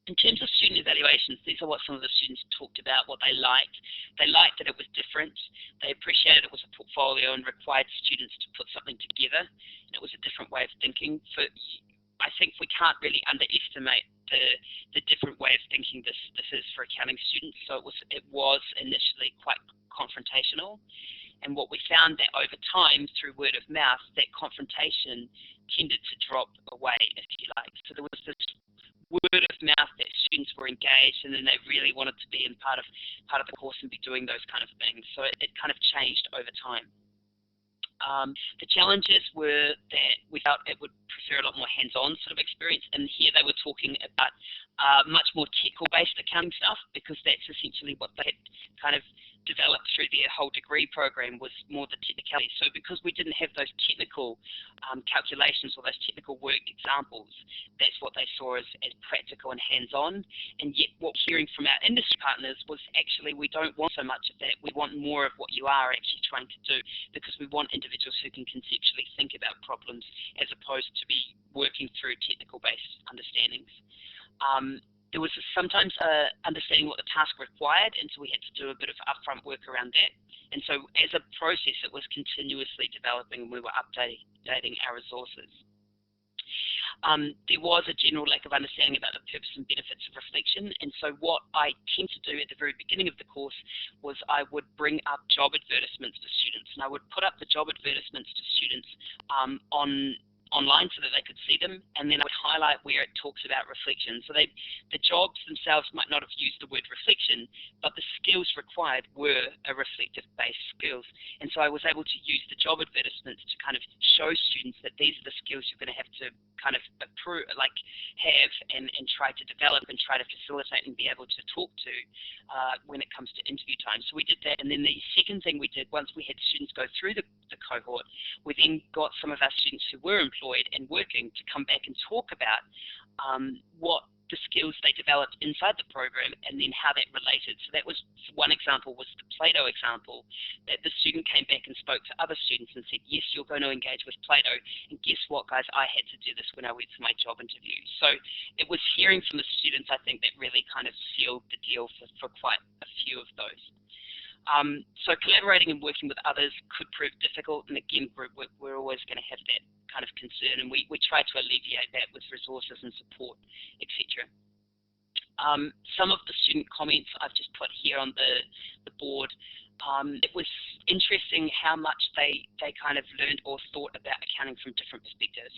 Speaker 3: In terms of student evaluations, these are what some of the students talked about, what they liked. They liked that it was different. They appreciated it was a portfolio and required students to put something together. And it was a different way of thinking. I think we can't really underestimate the different way of thinking this is for accounting students. So it was initially quite confrontational. And what we found that over time, through word of mouth, that confrontation tended to drop away, if you like. So there was this word of mouth that students were engaged, and then they really wanted to be in part of the course and be doing those kind of things. So it kind of changed over time. The challenges were that we felt it would prefer a lot more hands-on sort of experience, and here they were talking about much more technical-based accounting stuff, because that's essentially what they had kind of developed through their whole degree program, was more the technicality. So because we didn't have those technical calculations or those technical work examples, that's what they saw as practical and hands-on. And yet what we're hearing from our industry partners was actually we don't want so much of that. We want more of what you are actually trying to do, because we want individuals who can conceptually think about problems as opposed to be working through technical-based understandings. There was sometimes understanding what the task required, and so we had to do a bit of upfront work around that. And so as a process, it was continuously developing, and we were updating our resources. There was a general lack of understanding about the purpose and benefits of reflection, and so what I tend to do at the very beginning of the course was I would bring up job advertisements to students, and I would put up the job advertisements to students online so that they could see them, and then I would highlight where it talks about reflection. So the jobs themselves might not have used the word reflection, but the skills required were a reflective-based skills. And so I was able to use the job advertisements to kind of show students that these are the skills you're going to have to kind of have and try to develop and try to facilitate and be able to talk to when it comes to interview time. So we did that, and then the second thing we did, once we had students go through the cohort, we then got some of our students who were employed and working to come back and talk about what the skills they developed inside the program and then how that related. So that was one example, was the Play-Doh example, that the student came back and spoke to other students and said, yes, you're going to engage with Play-Doh, and guess what, guys, I had to do this when I went for my job interview. So it was hearing from the students, I think, that really kind of sealed the deal for quite a few of those. So collaborating and working with others could prove difficult, and again, group work, we're always going to have that kind of concern, and we try to alleviate that with resources and support, etc. Some of the student comments I've just put here on the board. It was interesting how much they kind of learned or thought about accounting from different perspectives.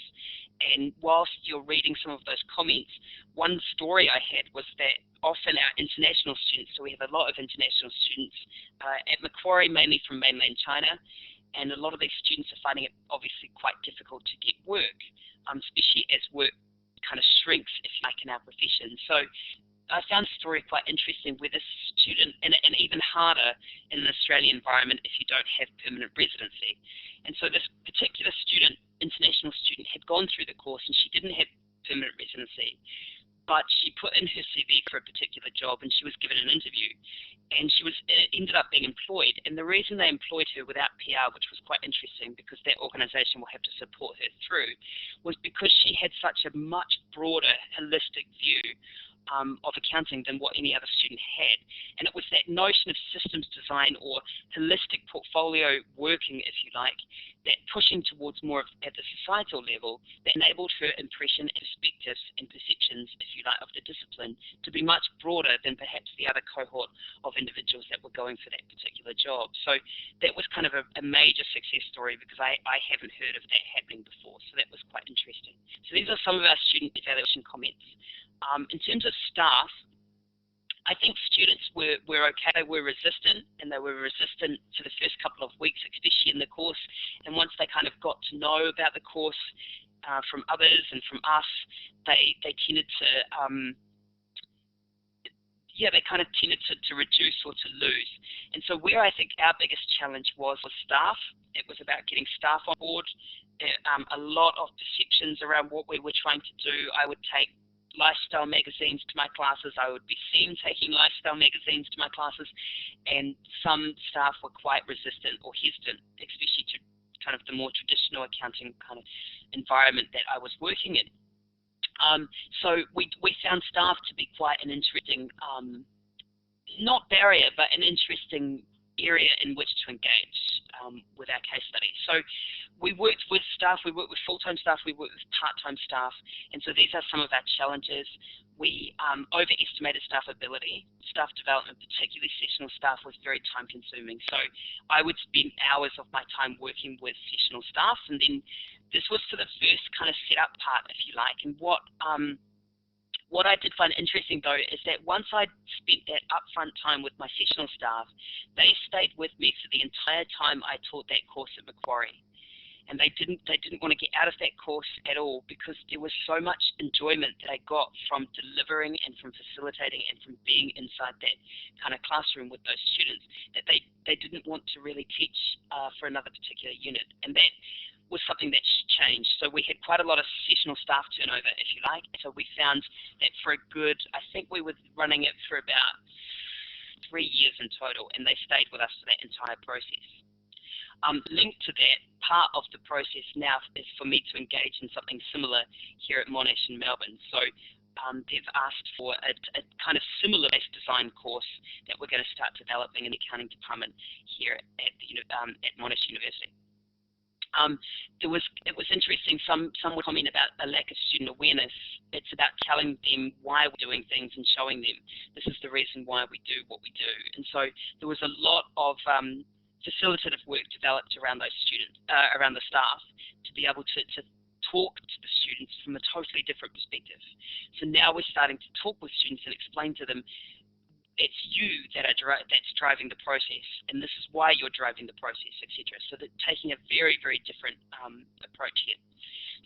Speaker 3: And whilst you're reading some of those comments, one story I had was that often our international students, so we have a lot of international students at Macquarie, mainly from mainland China, and a lot of these students are finding it obviously quite difficult to get work, especially as work kind of shrinks, if you like, in our profession. So I found the story quite interesting with a student, and even harder in an Australian environment if you don't have permanent residency. And so this particular student, international student, had gone through the course and she didn't have permanent residency, but she put in her CV for a particular job and she was given an interview, and she ended up being employed. And the reason they employed her without PR, which was quite interesting because that organisation will have to support her through, was because she had such a much broader, holistic view of accounting than what any other student had. And it was that notion of systems design or holistic portfolio working, if you like, that pushing towards more at the societal level that enabled her impression, perspectives and perceptions, if you like, of the discipline to be much broader than perhaps the other cohort of individuals that were going for that particular job. So that was kind of a major success story because I haven't heard of that happening before. So that was quite interesting. So these are some of our student evaluation comments. In terms of staff, I think students were okay. They were resistant, and they were resistant for the first couple of weeks, especially in the course. And once they kind of got to know about the course from others and from us, they tended to they kind of tended to reduce or to lose. And so where I think our biggest challenge was staff. It was about getting staff on board. A lot of perceptions around what we were trying to do. I would take lifestyle magazines to my classes. I would be seen taking lifestyle magazines to my classes, and some staff were quite resistant or hesitant, especially to kind of the more traditional accounting kind of environment that I was working in. So we found staff to be quite an interesting, not barrier, but an interesting area in which to engage with our case study. So we worked with staff, we worked with full-time staff, we worked with part-time staff, and so these are some of our challenges. We overestimated staff ability. Staff development, particularly sessional staff, was very time-consuming. So I would spend hours of my time working with sessional staff, and then this was for the first kind of set-up part, if you like. And what I did find interesting, though, is that once I'd spent that upfront time with my sessional staff, they stayed with me for the entire time I taught that course at Macquarie. And they didn't want to get out of that course at all because there was so much enjoyment that I got from delivering and from facilitating and from being inside that kind of classroom with those students that they didn't want to really teach for another particular unit. And that was something that changed. So we had quite a lot of sessional staff turnover, if you like. So we found that for a good, I think we were running it for about 3 years in total, and they stayed with us for that entire process. Linked to that, part of the process now is for me to engage in something similar here at Monash in Melbourne. So they've asked for a kind of similar base design course that we're going to start developing in the accounting department here at Monash University. It was interesting. Some would comment about a lack of student awareness. It's about telling them why we're doing things and showing them this is the reason why we do what we do. And so there was a lot of facilitative work developed around those students, around the staff, to be able to talk to the students from a totally different perspective. So now we're starting to talk with students and explain to them, it's you that's driving the process, and this is why you're driving the process, etc. So that taking a very, very different approach here.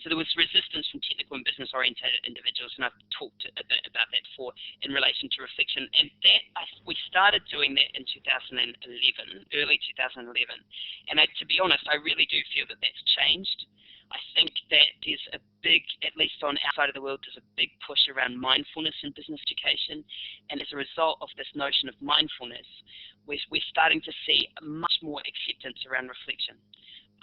Speaker 3: So there was resistance from technical and business-oriented individuals, and I've talked a bit about that before in relation to reflection. And that we started doing that in 2011, early 2011. And to be honest, I really do feel that that's changed. I think that there's a big, at least on our side of the world, there's a big push around mindfulness in business education. And as a result of this notion of mindfulness, we're starting to see much more acceptance around reflection.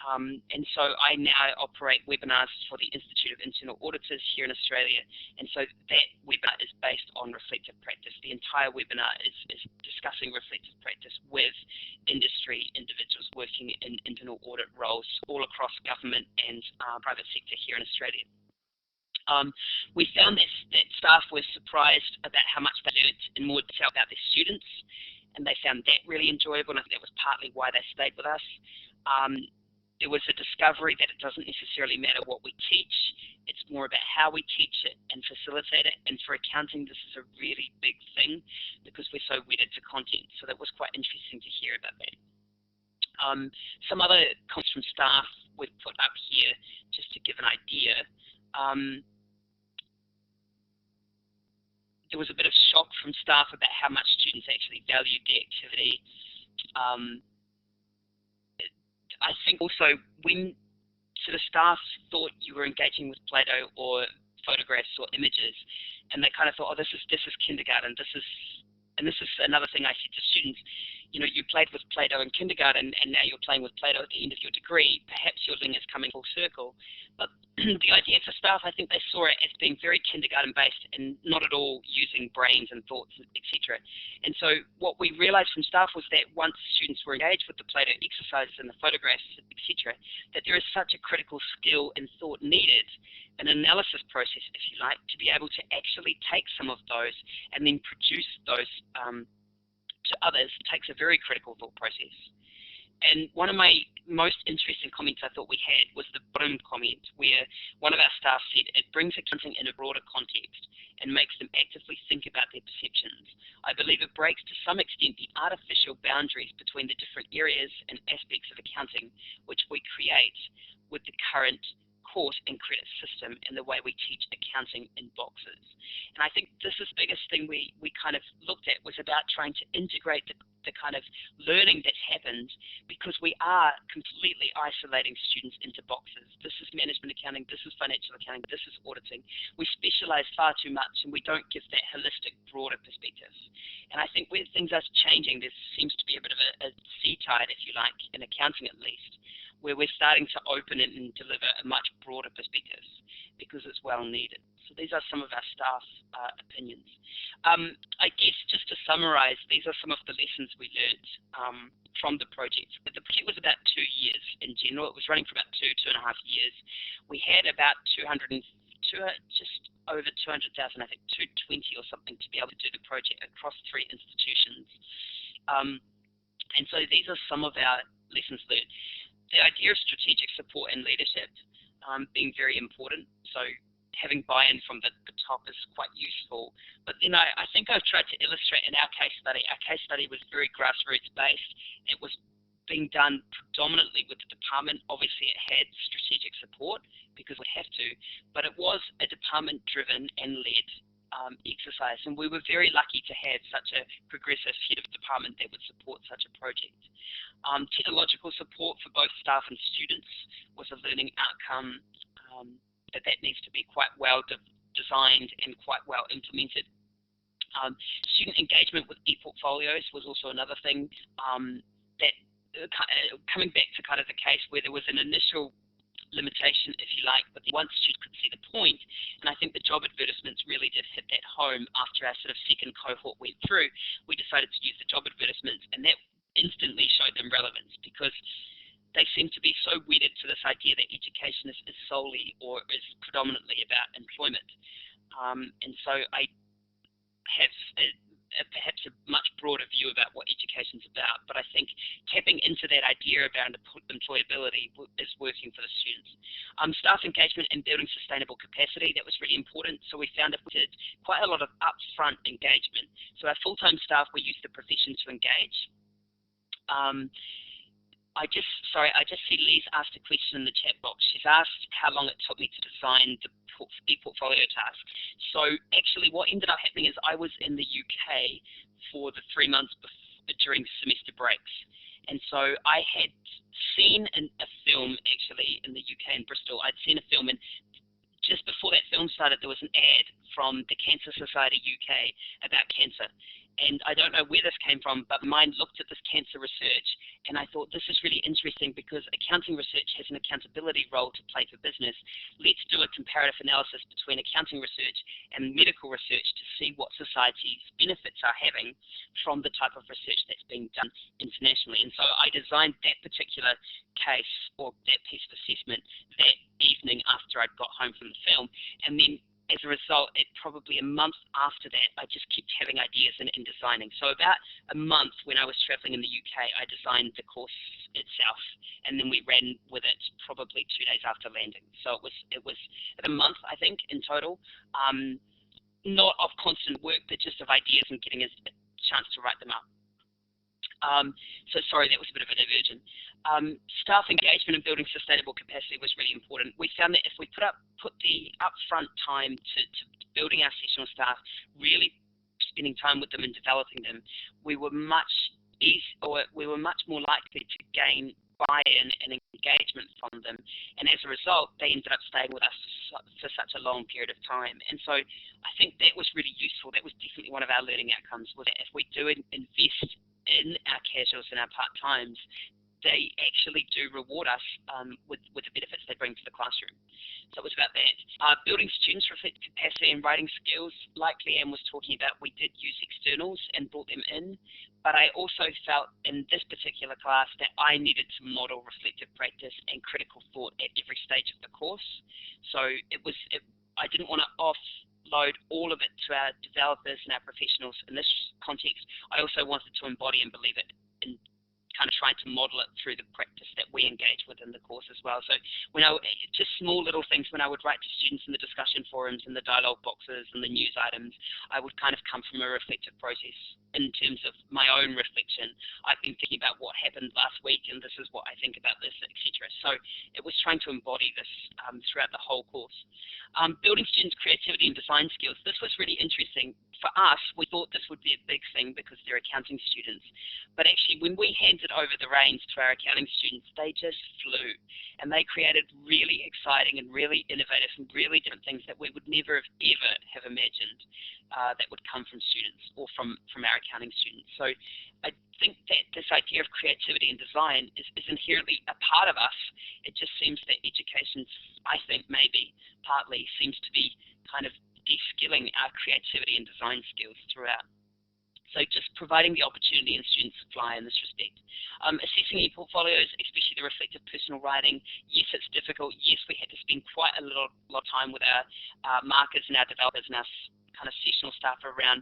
Speaker 3: And so I now operate webinars for the Institute of Internal Auditors here in Australia. And so that webinar is based on reflective practice. The entire webinar is discussing reflective practice with industry individuals working in internal audit roles all across government and private sector here in Australia. We found that staff were surprised about how much they learned in more detail about their students, and they found that really enjoyable, and I think that was partly why they stayed with us. There was a discovery that it doesn't necessarily matter what we teach, it's more about how we teach it and facilitate it. And for accounting, this is a really big thing because we're so wedded to content. So that was quite interesting to hear about that. Some other comments from staff we've put up here just to give an idea. There was a bit of shock from staff about how much students actually valued the activity. I think also when sort of staff thought you were engaging with Play-Doh or photographs or images, and they kind of thought, oh, this is kindergarten. This is another thing I said to students. you know, you played with Play-Doh in kindergarten and now you're playing with Play-Doh at the end of your degree. Perhaps your learning is coming full circle. But the idea for staff, I think they saw it as being very kindergarten-based and not at all using brains and thoughts, etc. And so what we realized from staff was that once students were engaged with the Play-Doh exercises and the photographs, etc., that there is such a critical skill and thought needed, an analysis process, if you like, to be able to actually take some of those and then produce those to others takes a very critical thought process. And one of my most interesting comments I thought we had was the bottom comment, where one of our staff said it brings accounting in a broader context and makes them actively think about their perceptions. I believe it breaks to some extent the artificial boundaries between the different areas and aspects of accounting which we create with the current course and credit system and the way we teach accounting in boxes. And I think this is the biggest thing we kind of looked at, was about trying to integrate the kind of learning that happens, because we are completely isolating students into boxes. This is management accounting, this is financial accounting, this is auditing. We specialize far too much and we don't give that holistic, broader perspective. And I think where things are changing, there seems to be a bit of a sea tide, if you like, in accounting at least, where we're starting to open it and deliver a much broader perspective because it's well needed. So these are some of our staff opinions. I guess just to summarize, these are some of the lessons we learned from the project. The project was about 2 years in general. It was running for about two and a half years. We had about just over 200,000, I think 220 or something, to be able to do the project across 3 institutions. And so these are some of our lessons learned. The idea of strategic support and leadership being very important. So having buy-in from the top is quite useful. But then I think I've tried to illustrate in our case study. Our case study was very grassroots based. It was being done predominantly with the department. Obviously it had strategic support because we have to, but it was a department driven and led exercise, and we were very lucky to have such a progressive head of department that would support such a project. Technological support for both staff and students was a learning outcome that needs to be quite well designed and quite well implemented. Student engagement with ePortfolios was also another thing that coming back to kind of the case where there was an initial limitation, if you like, but once students could see the point, and I think the job advertisements really did hit that home after our sort of second cohort went through, we decided to use the job advertisements, and that instantly showed them relevance because they seem to be so wedded to this idea that education is solely or is predominantly about employment. And so I have perhaps a much broader view about what education is about, but I think tapping into that idea around employability is working for the students. Staff engagement and building sustainable capacity, that was really important. So we found that we did quite a lot of upfront engagement. So our full-time staff, we used the profession to engage. I just see Lee's asked a question in the chat box. She's asked how long it took me to design the ePortfolio task. So actually what ended up happening is I was in the UK for the 3 months during semester breaks. And so I had seen a film actually in the UK in Bristol. I'd seen a film, and just before that film started there was an ad from the Cancer Society UK about cancer. And I don't know where this came from, but mine looked at this cancer research, and I thought this is really interesting because accounting research has an accountability role to play for business. Let's do a comparative analysis between accounting research and medical research to see what society's benefits are having from the type of research that's being done internationally. And so I designed that particular case or that piece of assessment that evening after I'd got home from the film, and then as a result, probably a month after that, I just kept having ideas and designing. So about a month when I was traveling in the UK, I designed the course itself, and then we ran with it probably 2 days after landing. So it was a month, I think, in total. Not of constant work, but just of ideas and getting a chance to write them up. So sorry, that was a bit of a diversion. Staff engagement and building sustainable capacity was really important. We found that if we put the upfront time to building our sessional staff, really spending time with them and developing them, we were much more likely to gain buy-in and engagement from them, and as a result they ended up staying with us for such a long period of time. And so I think that was really useful. That was definitely one of our learning outcomes, was that if we do invest in our casuals and our part-times, they actually do reward us with the benefits they bring to the classroom. So it was about that. Building students' reflective capacity and writing skills, like Leanne was talking about, we did use externals and brought them in, but I also felt in this particular class that I needed to model reflective practice and critical thought at every stage of the course. So I didn't want to offload all of it to our developers and our professionals in this context. I also wanted to embody and believe it in kind of trying to model it through the practice that we engage with in the course as well. So just small little things, when I would write to students in the discussion forums and the dialogue boxes and the news items, I would kind of come from a reflective process in terms of my own reflection. I've been thinking about what happened last week and this is what I think about this, etc. So it was trying to embody this throughout the whole course. Building students' creativity and design skills. This was really interesting. For us, we thought this would be a big thing because they're accounting students. But actually, when we handed over the reins to our accounting students, they just flew. And they created really exciting and really innovative and really different things that we would never have ever have imagined that would come from students or from our accounting students. So I think that this idea of creativity and design is inherently a part of us. It just seems that education, I think maybe partly, seems to be kind of de-skilling our creativity and design skills throughout. So just providing the opportunity and students to fly in this respect. Assessing ePortfolios, especially the reflective personal writing, yes, it's difficult. Yes, we had to spend quite a lot of time with our markers and our developers and our kind of sessional staff around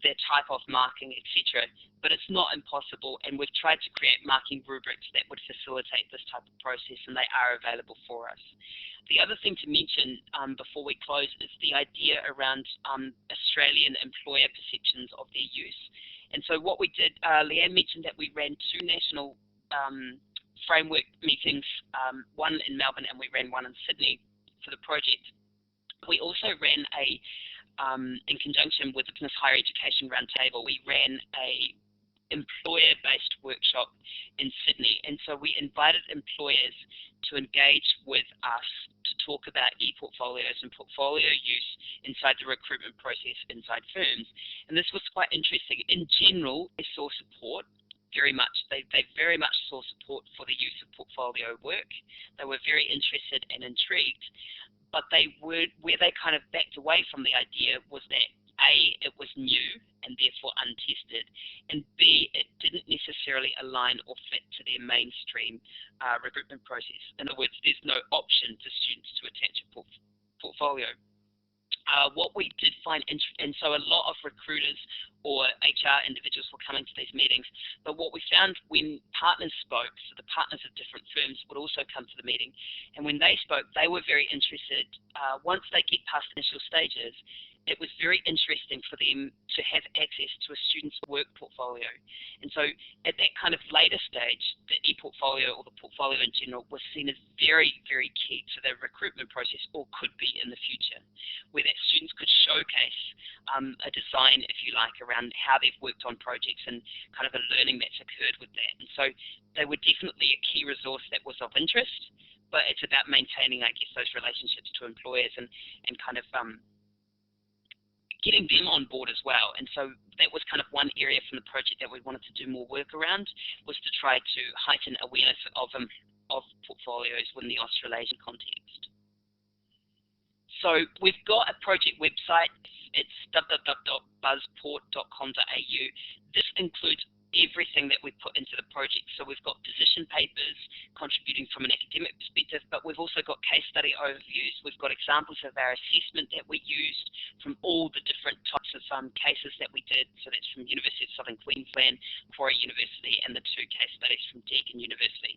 Speaker 3: their type of marking, etc. But it's not impossible, and we've tried to create marking rubrics that would facilitate this type of process, and they are available for us. The other thing to mention before we close is the idea around Australian employer perceptions of their use. And so what we did, Leanne mentioned that we ran 2 national framework meetings, one in Melbourne and we ran one in Sydney for the project. We also ran in conjunction with the Business Higher Education Roundtable, we ran a employer-based workshop in Sydney. And so we invited employers to engage with us to talk about ePortfolios and portfolio use inside the recruitment process inside firms. And this was quite interesting. In general, they saw support. Very much, they very much saw support for the use of portfolio work. They were very interested and intrigued, but where they kind of backed away from the idea was that A, it was new and therefore untested, and B, it didn't necessarily align or fit to their mainstream recruitment process. In other words, there's no option for students to attach a portfolio. What we did find, and so a lot of recruiters or HR individuals were coming to these meetings, but what we found when partners spoke, so the partners of different firms would also come to the meeting, and when they spoke, they were very interested. Once they get past initial stages, it was very interesting for them to have access to a student's work portfolio. And so at that kind of later stage, the ePortfolio or the portfolio in general was seen as very, very key to the recruitment process, or could be in the future, where that students could showcase a design, if you like, around how they've worked on projects and kind of a learning that's occurred with that. And so they were definitely a key resource that was of interest, but it's about maintaining, I guess, those relationships to employers and kind of getting them on board as well. And so that was kind of one area from the project that we wanted to do more work around, was to try to heighten awareness of portfolios within the Australasian context. So we've got a project website. It's www.buzzport.com.au. This includes everything that we put into the project. So we've got position papers contributing from an academic perspective, but we've also got case study overviews. We've got examples of our assessment that we used from all the different types of cases that we did. So that's from University of Southern Queensland, Macquarie University, and the 2 case studies from Deakin University.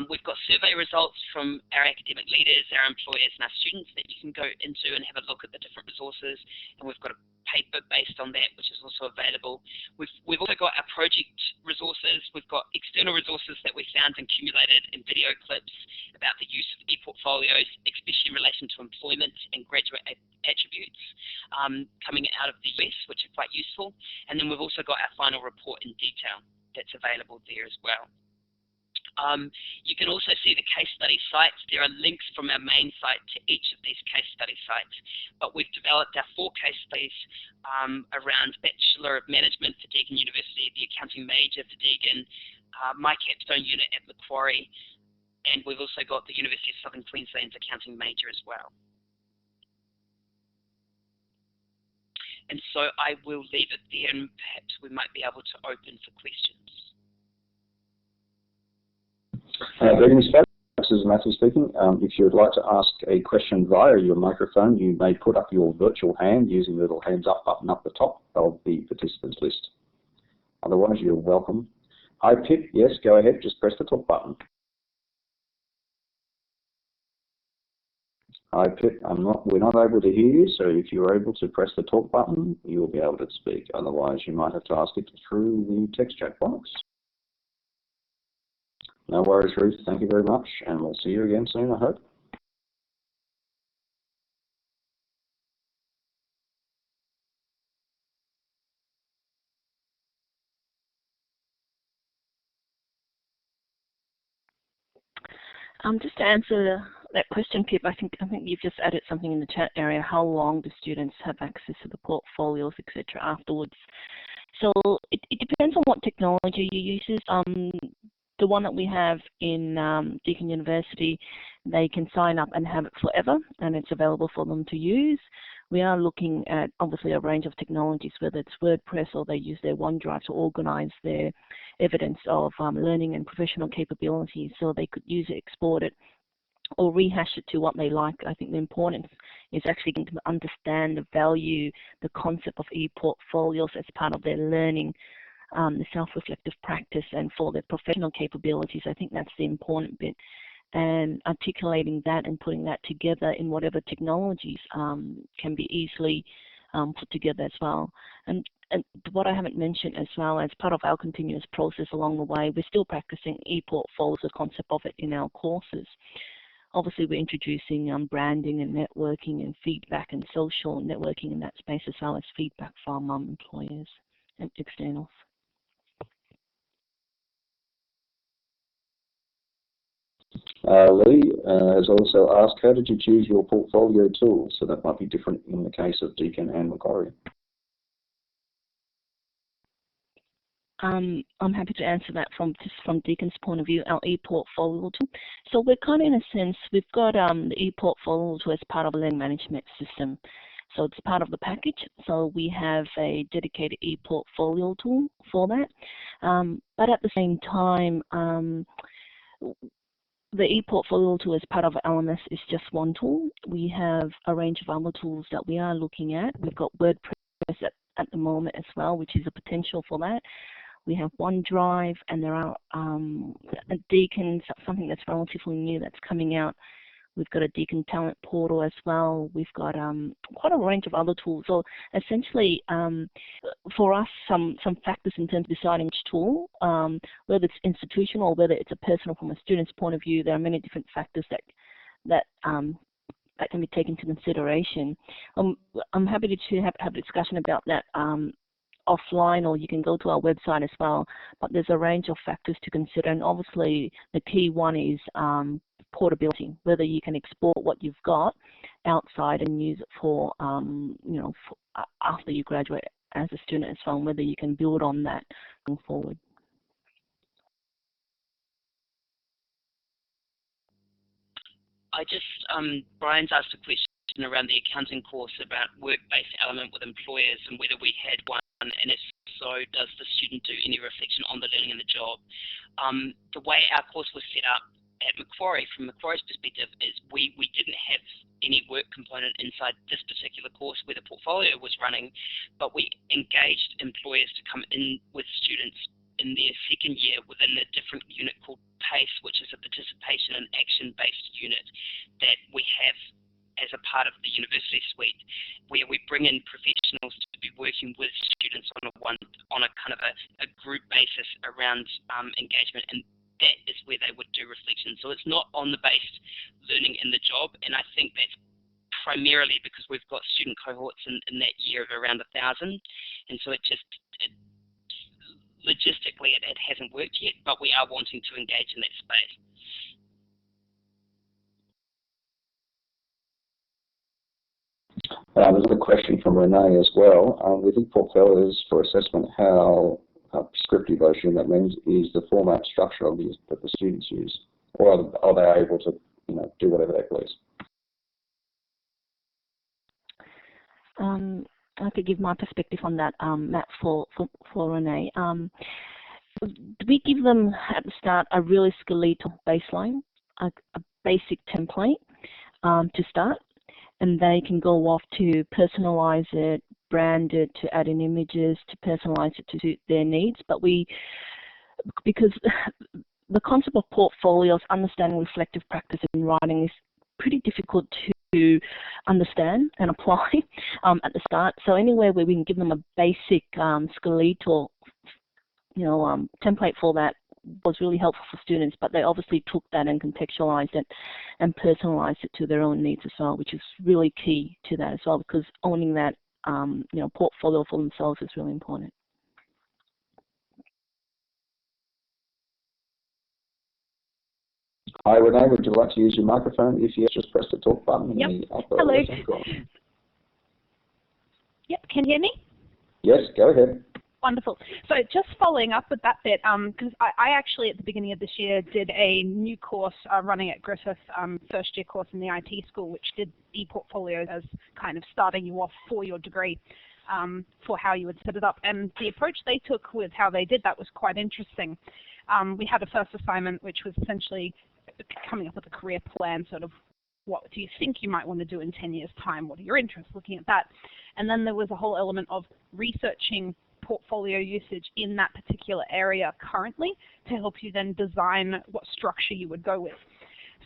Speaker 3: We've got survey results from our academic leaders, our employers, and our students that you can go into and have a look at the different resources. And we've got a paper based on that, which is also available. We've also got our project resources. We've got external resources that we found and accumulated in video clips about the use of ePortfolios, especially in relation to employment and graduate attributes coming out of the US, which are quite useful. And then we've also got our final report in detail that's available there as well. You can also see the case study sites. There are links from our main site to each of these case study sites, but we've developed our 4 case studies around Bachelor of Management for Deakin University, the Accounting Major for Deakin, my capstone unit at Macquarie, and we've also got the University of Southern Queensland's Accounting Major as well. And so I will leave it there, and perhaps we might be able to open for questions.
Speaker 1: This is Matthew speaking. If you would like to ask a question via your microphone, you may put up your virtual hand using the little hands up button up the top of the participants list. Otherwise, you're welcome. Hi, Pip. Yes, go ahead. Just press the talk button. Hi, Pip. We're not able to hear you, so if you're able to press the talk button, you'll be able to speak. Otherwise, you might have to ask it through the text chat box. No worries, Ruth. Thank you very much, and we'll see you again soon, I hope.
Speaker 2: Just to answer that question, Pip, I think you've just added something in the chat area. How long do students have access to the portfolios, etc. afterwards? So it depends on what technology you use. The one that we have in Deakin University, they can sign up and have it forever, and it's available for them to use. We are looking at obviously a range of technologies, whether it's WordPress or they use their OneDrive to organize their evidence of learning and professional capabilities, so they could use it, export it, or rehash it to what they like. I think the importance is actually getting to understand the value, the concept of ePortfolios as part of their learning, the self-reflective practice, and for their professional capabilities. I think that's the important bit. And articulating that and putting that together in whatever technologies can be easily put together as well. And what I haven't mentioned as well, as part of our continuous process along the way, we're still practicing ePortfolios, the concept of it in our courses. Obviously, we're introducing branding and networking and feedback and social networking in that space, as well as feedback from employers and externals.
Speaker 1: Lee has also asked, how did you choose your portfolio tools? So that might be different in the case of Deakin and Macquarie.
Speaker 2: I'm happy to answer that from Deakin's point of view, our ePortfolio tool. So we're kind of, in a sense, we've got the ePortfolio tool as part of a learning management system. So it's part of the package. So we have a dedicated ePortfolio tool for that. But at the same time, the ePortfolio tool as part of LMS is just one tool. We have a range of other tools that we are looking at. We've got WordPress at the moment as well, which is a potential for that. We have OneDrive, and there are Deakin, something that's relatively new that's coming out. We've got a Deakin talent portal as well. We've got quite a range of other tools. So essentially, for us, some factors in terms of deciding which tool, whether it's institutional or whether it's a personal from a student's point of view, there are many different factors that can be taken into consideration. I'm happy to have a discussion about that offline, or you can go to our website as well. But there's a range of factors to consider, and obviously the key one is portability, whether you can export what you've got outside and use it for, after you graduate as a student as well, and whether you can build on that going forward.
Speaker 3: Brian's asked a question around the accounting course about work-based element with employers and whether we had one, and if so, does the student do any reflection on the learning and the job? The way our course was set up at Macquarie, from Macquarie's perspective, is we didn't have any work component inside this particular course where the portfolio was running, but we engaged employers to come in with students in their second year within a different unit called PACE, which is a participation and action-based unit that we have as a part of the university suite, where we bring in professionals to be working with students on a kind of a group basis around engagement, and that is where they would do reflection. So it's not on the based learning in the job, and I think that's primarily because we've got student cohorts in that year of around 1,000, and so it logistically it hasn't worked yet, but we are wanting to engage in that space.
Speaker 1: There's a question from Renee as well. With ePortfolios for assessment, how prescriptive, I assume that means, is the format structure of these that the students use, or are they able to, do whatever they please?
Speaker 2: I could give my perspective on that, Matt, for Renee. We give them at the start a really skeletal baseline, a basic template to start, and they can go off to personalize it, brand it, to add in images, to personalize it to suit their needs. But because the concept of portfolios, understanding reflective practice in writing, is pretty difficult to understand and apply at the start. So anywhere where we can give them a basic skeletal, template for that was really helpful for students, but they obviously took that and contextualized it and personalized it to their own needs as well, which is really key to that as well, because owning that, portfolio for themselves is really important.
Speaker 1: Hi, Renee, would you like to use your microphone? If yes, just press the talk button.
Speaker 4: Yep. Hello. Yep, can you hear me?
Speaker 1: Yes, go ahead.
Speaker 4: Wonderful. So just following up with that bit, because I actually at the beginning of this year did a new course running at Griffith, first year course in the IT school, which did ePortfolio as kind of starting you off for your degree for how you would set it up. And the approach they took with how they did that was quite interesting. We had a first assignment, which was essentially coming up with a career plan, sort of what do you think you might want to do in 10 years' time? What are your interests? Looking at that. And then there was a whole element of researching portfolio usage in that particular area currently to help you then design what structure you would go with.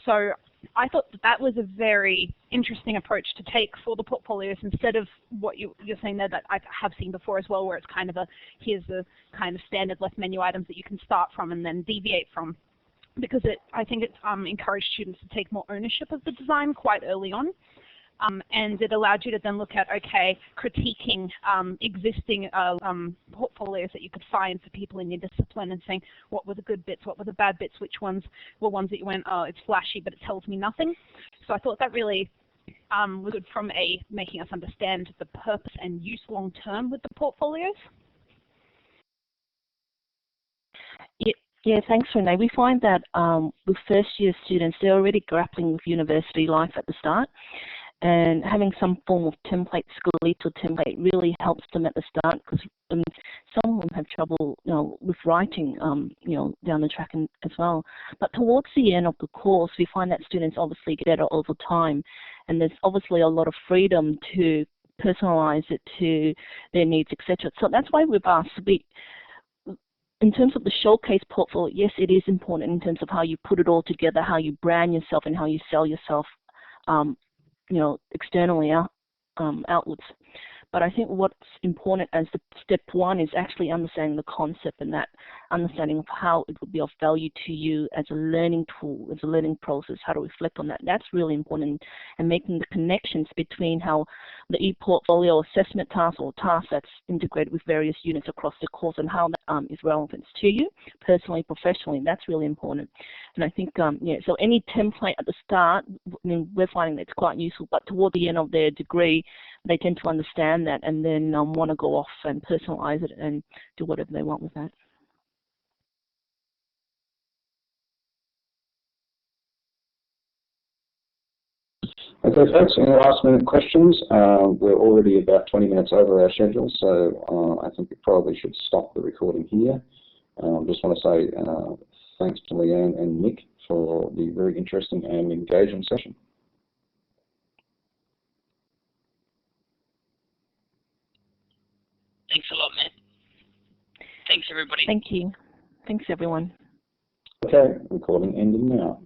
Speaker 4: So I thought that was a very interesting approach to take for the portfolios, instead of what you're saying there that I have seen before as well, where it's kind of here's the kind of standard left menu items that you can start from and then deviate from. Because I think it's encouraged students to take more ownership of the design quite early on. And it allowed you to then look at, critiquing existing portfolios that you could find for people in your discipline and saying, what were the good bits, what were the bad bits, which ones were ones that you went, oh, it's flashy, but it tells me nothing. So I thought that really was good from making us understand the purpose and use long term with the portfolios.
Speaker 2: Yeah, thanks, Renee. We find that with first-year students, they're already grappling with university life at the start, and having some form of template, skeletal template, really helps them at the start, because some of them have trouble, with writing, down the track as well. But towards the end of the course, we find that students obviously get better over time, and there's obviously a lot of freedom to personalize it to their needs, etc. So that's why we've asked. In terms of the showcase portfolio, yes, it is important in terms of how you put it all together, how you brand yourself, and how you sell yourself, externally outwards. But I think what's important as the step one is actually understanding the concept, and that understanding of how it would be of value to you as a learning tool, as a learning process, how to reflect on that. That's really important, and making the connections between how the ePortfolio assessment task or task that's integrated with various units across the course and how that is relevant to you personally, professionally. That's really important. And I think, so any template at the start, we're finding that it's quite useful, but toward the end of their degree, they tend to understand that and then want to go off and personalize it and do whatever they want with that.
Speaker 1: Okay, folks, any last minute questions? We're already about 20 minutes over our schedule, so I think we probably should stop the recording here. Just want to say thanks to Leanne and Nick for the very interesting and engaging session.
Speaker 3: Thanks a lot, Matt. Thanks, everybody.
Speaker 2: Thank you. Thanks, everyone.
Speaker 1: Okay, recording ending now.